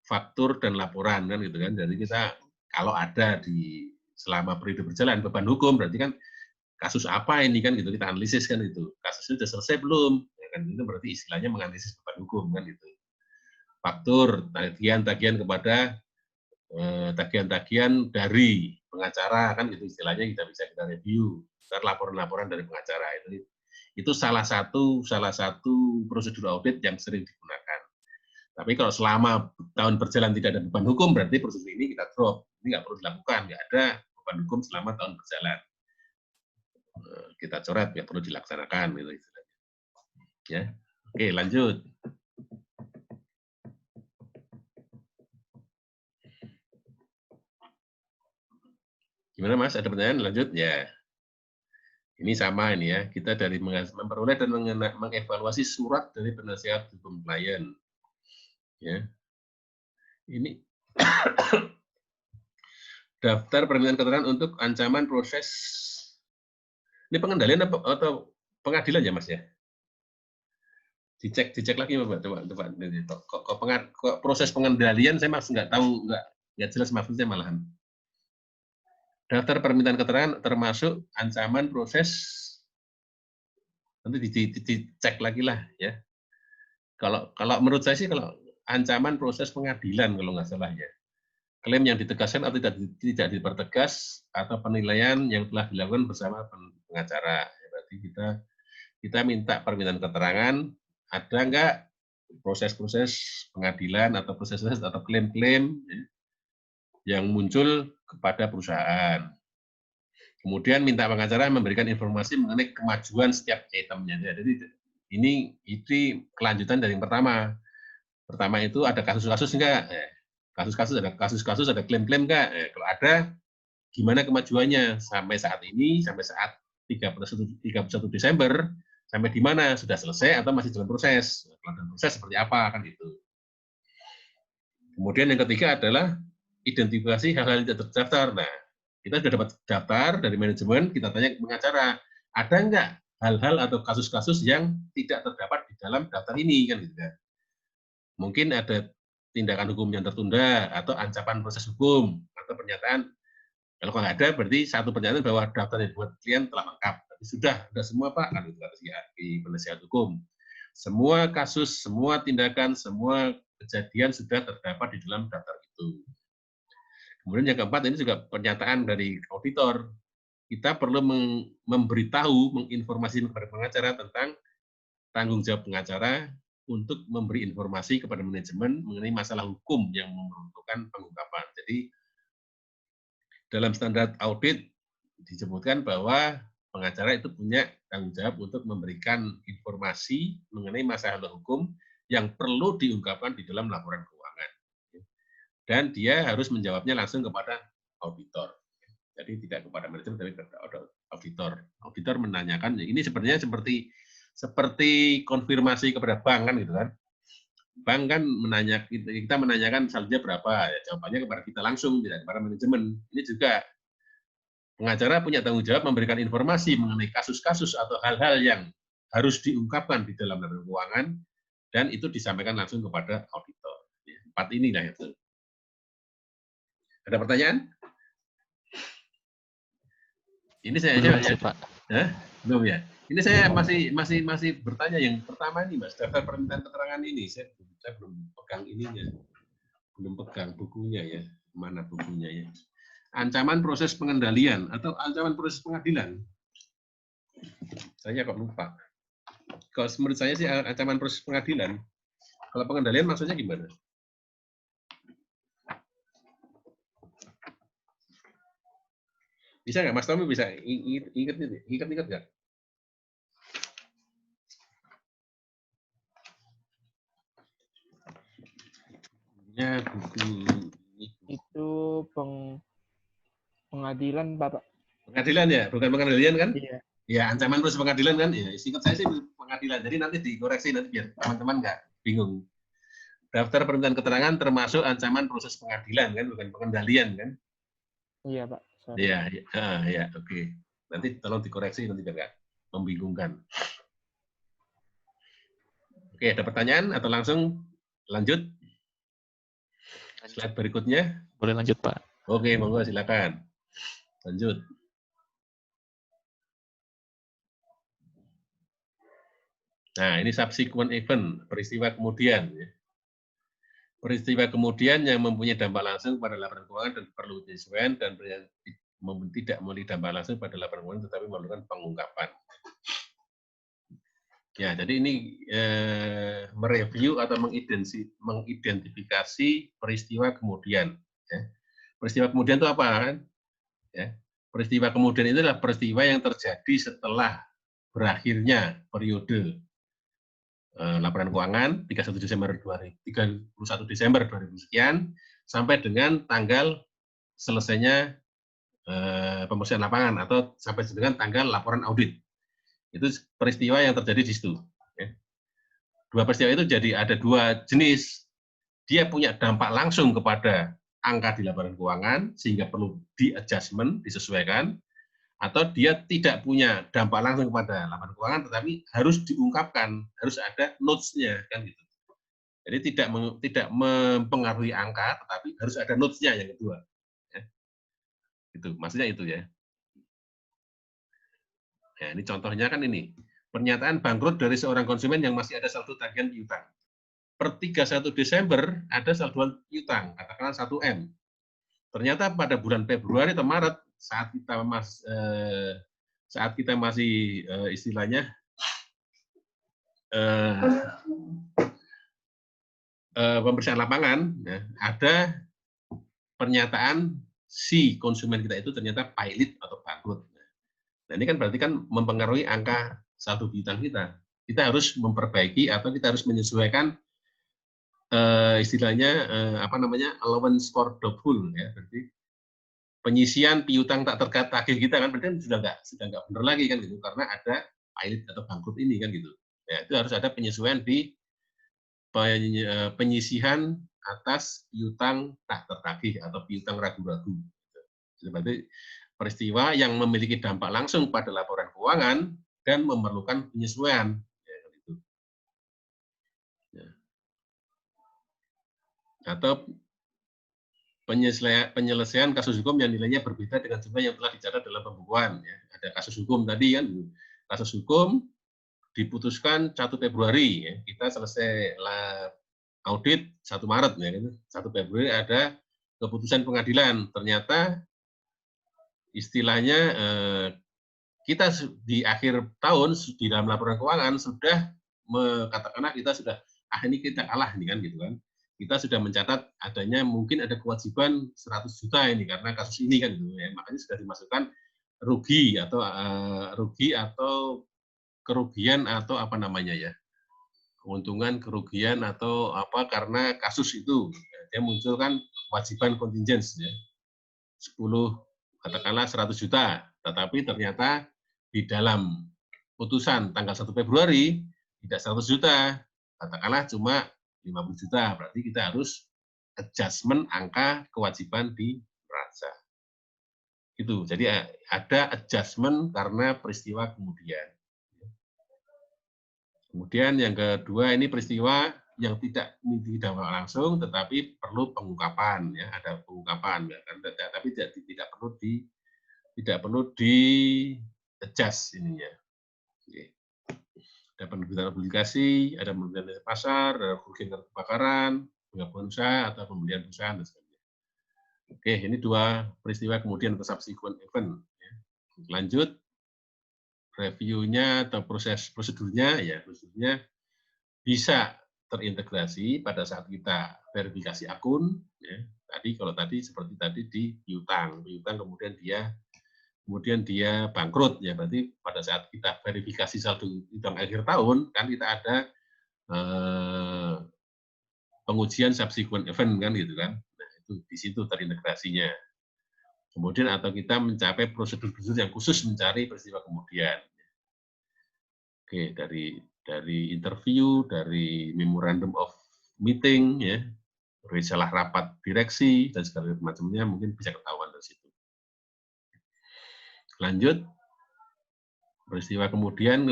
faktur dan laporan kan gitu kan. Jadi kita kalau ada di selama periode berjalan beban hukum berarti kan kasus apa ini kan gitu kita analisis kan itu. Kasusnya sudah selesai belum? Ya kan itu berarti istilahnya menganalisis beban hukum kan gitu. Faktur, tagihan kepada tagihan-tagihan dari pengacara kan gitu istilahnya kita bisa kita review. Laporan-laporan dari pengacara itu salah satu prosedur audit yang sering digunakan. Tapi kalau selama tahun berjalan tidak ada beban hukum, berarti prosedur ini kita drop. Ini nggak perlu dilakukan, nggak ada beban hukum selama tahun berjalan. Kita coret, nggak perlu dilaksanakan. Gitu istilahnya. Ya, oke lanjut. Gimana Mas? Ada pertanyaan? Lanjut ya. Ini sama ini ya. Kita dari memperoleh dan mengevaluasi surat dari penasihat hukum klien. Ya. Ini daftar permintaan keterangan untuk ancaman proses. Ini pengendalian atau pengadilan ya Mas ya? Dicek lagi Pak. Kok proses pengendalian saya masih nggak tahu, nggak jelas maksudnya malahan. Daftar permintaan keterangan termasuk ancaman proses, nanti dicek lagi lah ya. Kalau menurut saya sih kalau ancaman proses pengadilan kalau nggak salah ya. Klaim yang ditegaskan atau tidak dipertegas atau penilaian yang telah dilakukan bersama pengacara. Berarti kita minta permintaan keterangan, ada nggak proses-proses pengadilan atau proses-proses atau klaim-klaim ya, yang muncul kepada perusahaan. Kemudian minta pengacara memberikan informasi mengenai kemajuan setiap itemnya. Jadi ini kelanjutan dari yang pertama. Pertama itu ada kasus-kasus enggak? Kasus-kasus ada klaim-klaim enggak? Kalau ada, gimana kemajuannya sampai saat ini, sampai saat 31 Desember, sampai di mana? Sudah selesai atau masih dalam proses? Kalau dalam proses seperti apa kan gitu. Kemudian yang ketiga adalah identifikasi hal-hal yang tidak terdaftar. Nah, kita sudah dapat daftar dari manajemen, kita tanya ke pengacara, ada enggak hal-hal atau kasus-kasus yang tidak terdapat di dalam daftar ini kan gitu kan. Mungkin ada tindakan hukum yang tertunda atau ancaman proses hukum atau pernyataan. Kalau nggak ada berarti satu pernyataan bahwa daftar yang dibuat klien telah lengkap. Tapi sudah semua Pak kan itu kata si penasihat hukum. Semua kasus, semua tindakan, semua kejadian sudah terdapat di dalam daftar itu. Kemudian yang keempat ini juga pernyataan dari auditor. Kita perlu memberitahu, menginformasikan kepada pengacara tentang tanggung jawab pengacara untuk memberi informasi kepada manajemen mengenai masalah hukum yang memerlukan pengungkapan. Jadi dalam standar audit disebutkan bahwa pengacara itu punya tanggung jawab untuk memberikan informasi mengenai masalah hukum yang perlu diungkapkan di dalam laporan keuangan. Dan dia harus menjawabnya langsung kepada auditor. Jadi tidak kepada manajemen, tapi kepada auditor. Auditor menanyakan, ini sebenarnya seperti konfirmasi kepada bank kan gitu kan. Bank kan kita menanyakan saldonya berapa, ya, jawabannya kepada kita langsung, tidak kepada manajemen. Ini juga pengacara punya tanggung jawab memberikan informasi mengenai kasus-kasus atau hal-hal yang harus diungkapkan di dalam laporan keuangan, dan itu disampaikan langsung kepada auditor. 4 inilah itu. Ada pertanyaan? Ini saya belum sih, Pak. Belum ya? Ini saya masih bertanya yang pertama ini, Mas, daftar permintaan keterangan ini. Saya belum pegang ininya, belum pegang bukunya ya. Mana bukunya ya? Ancaman proses pengendalian atau ancaman proses pengadilan. Saya kok lupa. Kalau menurut saya sih ancaman proses pengadilan. Kalau pengendalian maksudnya gimana? Bisa nggak, Mas Tommy bisa ingat nggak? Ya, buku Itu pengadilan, Bapak. pengadilan ya, bukan pengendalian kan? Iya. Ya, ancaman proses pengadilan kan? Ya, singkat saya sih pengadilan. Jadi nanti dikoreksi nanti biar teman-teman nggak bingung. Daftar permintaan keterangan termasuk ancaman proses pengadilan kan, bukan pengendalian kan? Iya, Pak. Sorry. Iya, ya, oke. Nanti tolong dikoreksi nanti biar nggak membingungkan. Oke, ada pertanyaan atau langsung lanjut? Slide berikutnya. Boleh lanjut, Pak. Oke, monggo silakan. Lanjut. Nah, ini subsequent event, peristiwa kemudian. Peristiwa kemudian yang mempunyai dampak langsung pada laporan keuangan dan perlu penyesuaian dan tidak memiliki dampak langsung pada laporan keuangan tetapi memerlukan pengungkapan. Ya, jadi ini mereview atau mengidentifikasi peristiwa kemudian. Ya. Peristiwa kemudian itu apa kan? Ya. Peristiwa kemudian itu adalah peristiwa yang terjadi setelah berakhirnya periode laporan keuangan 31 Desember 2000 sekian sampai dengan tanggal selesainya pembersihan lapangan atau sampai dengan tanggal laporan audit. Itu peristiwa yang terjadi di situ. Dua peristiwa itu jadi ada dua jenis. Dia punya dampak langsung kepada angka di laporan keuangan sehingga perlu di-adjustment, disesuaikan, atau dia tidak punya dampak langsung kepada laporan keuangan tetapi harus diungkapkan, harus ada notes-nya kan gitu. Jadi tidak mempengaruhi angka tetapi harus ada notes-nya yang kedua. Ya. Itu maksudnya itu ya. Nah, ini contohnya kan ini. Pernyataan bangkrut dari seorang konsumen yang masih ada saldo tagihan piutang. Per 31 Desember ada saldo piutang, katakanlah 1 M. Ternyata pada bulan Februari atau Maret saat kita masih istilahnya pembersihan lapangan, ya, ada pernyataan si konsumen kita itu ternyata pilot atau bangkrut. Nah, ini kan berarti kan mempengaruhi angka saldo piutang kita. Kita harus memperbaiki atau kita harus menyesuaikan istilahnya allowance for doubtful ya, berarti penyisian piutang tak tertagih kita kan berarti sudah nggak benar lagi kan gitu karena ada pilot atau bangkrut ini kan gitu. Ya, itu harus ada penyesuaian di penyisihan atas piutang tak tertagih atau piutang ragu-ragu. Berarti peristiwa yang memiliki dampak langsung pada laporan keuangan dan memerlukan penyesuaian. Ya, gitu. Ya. Atau penyelesaian kasus hukum yang nilainya berbeda dengan jumlah yang telah dicatat dalam pembukuan. Ya. Ada kasus hukum tadi kan, kasus hukum diputuskan 1 Februari, ya. Kita selesai audit 1 Maret, ya. 1 Februari ada keputusan pengadilan. Ternyata istilahnya kita di akhir tahun di dalam laporan keuangan sudah katakanlah kita sudah ini kita kalah nih kan gitu kan. Kita sudah mencatat adanya mungkin ada kewajiban 100 juta ini karena kasus ini kan gitu ya. Makanya sudah dimasukkan rugi atau kerugian atau apa namanya ya. Keuntungan, kerugian atau apa karena kasus itu. Dia muncul kan kewajiban kontingens ya. 10 katakanlah 100 juta, tetapi ternyata di dalam putusan tanggal 1 Februari tidak 100 juta, katakanlah cuma 50 juta, berarti kita harus adjustment angka kewajiban di neraca. Itu, jadi ada adjustment karena peristiwa kemudian. Kemudian yang kedua ini peristiwa yang tidak langsung, tetapi perlu pengungkapan, ya ada pengungkapan, ya, tapi tidak perlu di adjust ininya. Oke. ada penerbitan obligasi, ada pembelian nilai pasar, ada kerugian karena kebakaran, penggabungan usaha atau pembelian perusahaan dan sebagainya. Oke, ini 2 peristiwa kemudian atau subsequent event. Lanjut, reviewnya atau prosedurnya bisa terintegrasi pada saat kita verifikasi akun. Ya. Kalau tadi seperti tadi di piutang kemudian dia bangkrut, ya berarti pada saat kita verifikasi saldo piutang akhir tahun kan kita ada pengujian subsequent event kan gitu kan. Nah, itu di situ terintegrasinya. Kemudian atau kita mencapai prosedur-prosedur yang khusus mencari peristiwa kemudian. Oke, dari interview, dari memorandum of meeting, ya, risalah rapat direksi dan segala macamnya mungkin bisa ketahuan dari situ. Lanjut, peristiwa kemudian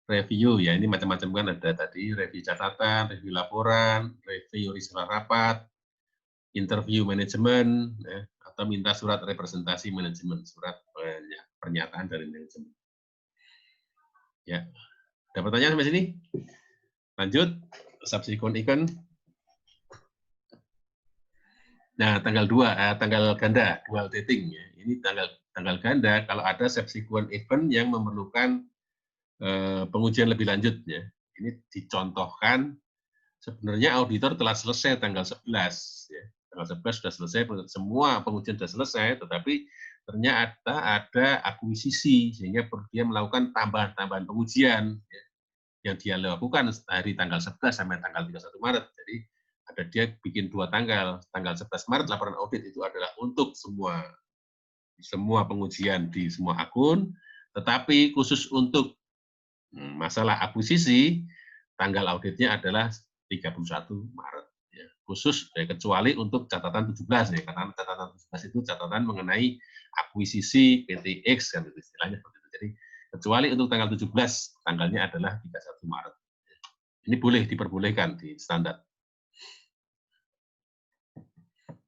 review, ya ini macam-macam kan ada tadi review catatan, review laporan, review risalah rapat, interview manajemen, ya, atau minta surat representasi manajemen, surat pernyataan dari manajemen. Ya, ada pertanyaan sampai sini? Lanjut, subsequent event. Nah, tanggal ganda, dual dating. Ya. Ini tanggal ganda kalau ada subsequent event yang memerlukan pengujian lebih lanjut. Ya. Ini dicontohkan, sebenarnya auditor telah selesai tanggal 11. Ya. Tanggal 11 sudah selesai, semua pengujian sudah selesai, tetapi ternyata ada akuisisi, sehingga dia melakukan tambahan-tambahan pengujian. Ya, yang dia lakukan dari tanggal 11 sampai tanggal 31 Maret. Jadi, ada dia bikin 2 tanggal 11 Maret laporan audit itu adalah untuk semua pengujian di semua akun, tetapi khusus untuk masalah akuisisi, tanggal auditnya adalah 31 Maret. Ya. Khusus, ya, kecuali untuk catatan 17, ya, karena catatan 17 itu catatan mengenai akuisisi PTX, kan itu istilahnya seperti itu. Jadi, kecuali untuk tanggal 17, tanggalnya adalah 31 Maret. Ini boleh diperbolehkan di standar.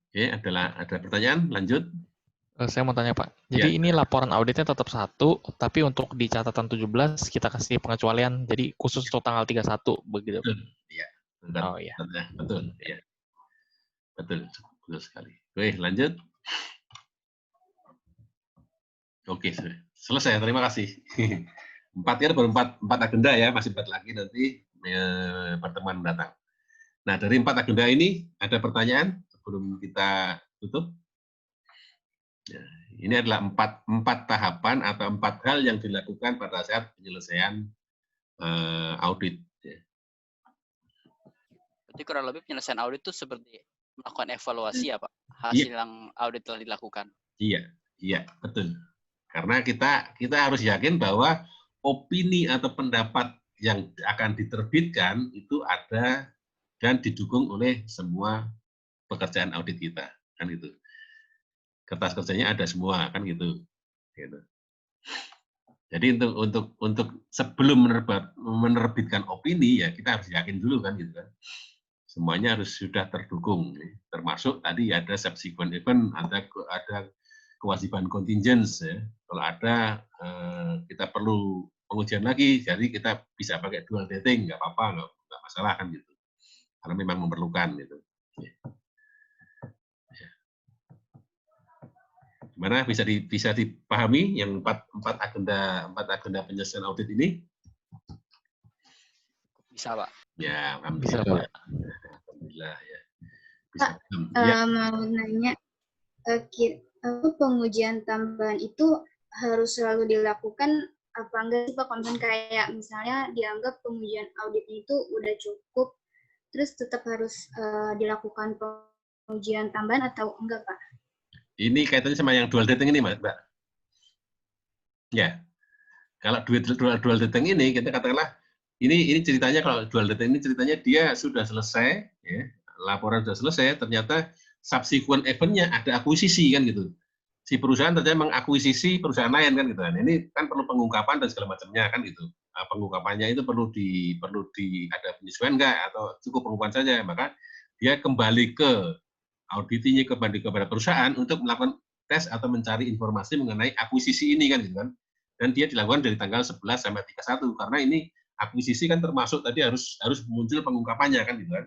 Oke, ada pertanyaan? Lanjut. Saya mau tanya, Pak. Jadi ini laporan auditnya tetap 1, tapi untuk di catatan 17 kita kasih pengecualian. Jadi khusus untuk tanggal 31 begitu. Iya. Oh iya. Betul, ya. Betul sekali. Oke, lanjut. Oke, selesai. Terima kasih. 4 baru 4 agenda ya, masih 4 lagi nanti pertemuan mendatang. Nah, dari 4 agenda ini ada pertanyaan sebelum kita tutup. Ya, ini adalah 4 tahapan atau 4 hal yang dilakukan pada saat penyelesaian audit. Ya. Berarti kurang lebih penyelesaian audit itu seperti melakukan evaluasi ya Pak, hasil yang audit telah dilakukan. Iya, betul. Karena kita harus yakin bahwa opini atau pendapat yang akan diterbitkan itu ada dan didukung oleh semua pekerjaan audit kita, kan gitu. Kertas kerjanya ada semua, kan gitu. Jadi untuk sebelum menerbitkan opini ya kita harus yakin dulu kan gitu kan. Semuanya harus sudah terdukung, termasuk tadi ada subsequent event, ada kewajiban contingents ya. Kalau ada kita perlu pengujian lagi, jadi kita bisa pakai dual dating, nggak apa-apa, nggak masalah kan gitu. Karena memang memerlukan gitu. Gimana bisa dipahami yang empat agenda penyelesaian audit ini? Bisa Pak. Ya, bisa Pak. Alhamdulillah ya. Bisa. Pak, mau nanya, pengujian tambahan itu harus selalu dilakukan apa enggak sih Pak? Konten kayak misalnya dianggap pengujian audit itu udah cukup, terus tetap harus dilakukan pengujian tambahan atau enggak Pak? Ini kaitannya sama yang dual dating ini Mbak. Ya, kalau dual dating ini kita katakanlah ini ceritanya, kalau dual dating ini ceritanya dia sudah selesai, ya, laporan sudah selesai, ternyata subsequent event-nya ada akuisisi kan gitu. Si perusahaan ternyata mengakuisisi perusahaan lain kan gitu kan. Ini kan perlu pengungkapan dan segala macamnya kan gitu. Pengungkapannya itu perlu ada penyesuaian enggak atau cukup pengungkapan saja, maka dia kembali ke auditinya kepada perusahaan untuk melakukan tes atau mencari informasi mengenai akuisisi ini kan gitu kan. Dan dia dilakukan dari tanggal 11 sampai 31 karena ini akuisisi kan termasuk tadi harus muncul pengungkapannya kan gitu kan.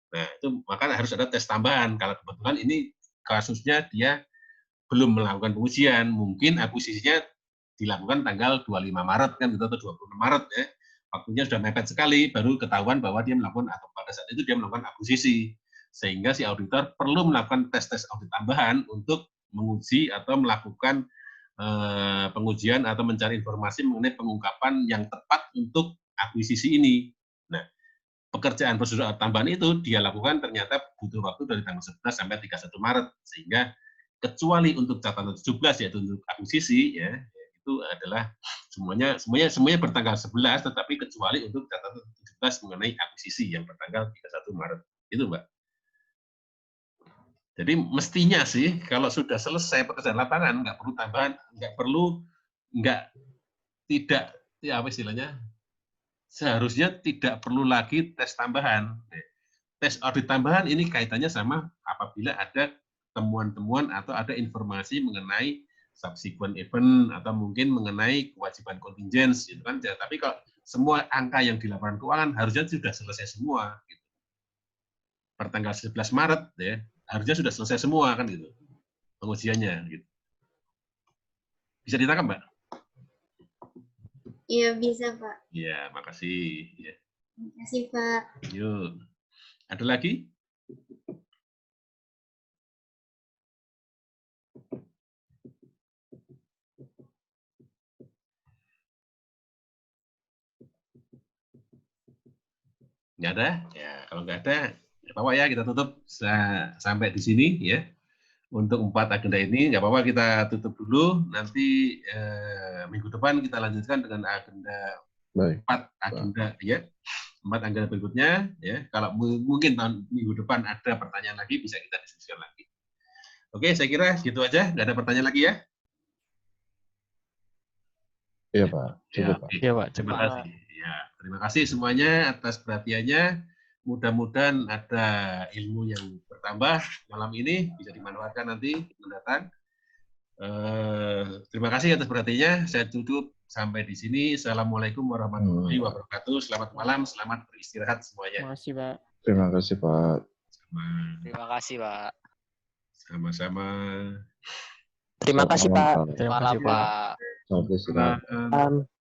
Nah, itu maka harus ada tes tambahan. Kalau kebetulan ini kasusnya dia belum melakukan pengujian, mungkin akuisisinya dilakukan tanggal 25 Maret kan gitu, atau 26 Maret ya. Waktunya sudah mepet sekali, baru ketahuan bahwa dia melakukan, atau pada saat itu dia melakukan akuisisi. Sehingga si auditor perlu melakukan tes-tes audit tambahan untuk menguji atau melakukan pengujian atau mencari informasi mengenai pengungkapan yang tepat untuk akuisisi ini. Nah, pekerjaan prosedur tambahan itu dia lakukan ternyata butuh waktu dari tanggal 11 sampai 31 Maret. Sehingga kecuali untuk catatan 17 yaitu untuk akuisisi ya, itu adalah semuanya bertanggal 11, tetapi kecuali untuk catatan 17 mengenai akuisisi yang bertanggal 31 Maret. Itu, Mbak. Jadi mestinya sih kalau sudah selesai pekerjaan lapangan nggak perlu tambahan, tidak ya apa istilahnya, seharusnya tidak perlu lagi tes tambahan. Tes audit tambahan ini kaitannya sama apabila ada temuan-temuan atau ada informasi mengenai subsequent event atau mungkin mengenai kewajiban contingence gitu kan. Tapi kalau semua angka yang di laporan keuangan harusnya sudah selesai semua gitu. Pertanggal 11 Maret ya, harusnya sudah selesai semua kan gitu. Pengujiannya gitu. Bisa ditangkap, Mbak? Iya, bisa, Pak. Iya, makasih. Ya. Makasih, Pak. Yuk. Ada lagi? Nggak ada? Ya, kalau nggak ada, nggak apa-apa ya, kita tutup sampai di sini ya. Untuk 4 agenda ini, nggak apa-apa kita tutup dulu. Nanti minggu depan kita lanjutkan dengan agenda 4 agenda ya. 4 agenda berikutnya ya. Kalau mungkin minggu depan ada pertanyaan lagi, bisa kita diskusikan lagi. Oke, saya kira gitu aja. Nggak ada pertanyaan lagi ya? Iya, Pak. Cukup, Pak. Iya, Pak. Terima kasih. Ya, terima kasih semuanya atas perhatiannya. Mudah-mudahan ada ilmu yang bertambah malam ini, bisa dimanfaatkan nanti mendatang. Terima kasih atas perhatiannya. Saya tutup sampai di sini. Assalamualaikum warahmatullahi wabarakatuh. Selamat malam, selamat beristirahat semuanya. Terima kasih, Pak. Terima kasih, Pak. Terima kasih, Pak. Sama-sama. Terima kasih, Pak. Terima Malam, kasih, Pak. Pak. Sampai jumpa. Salam.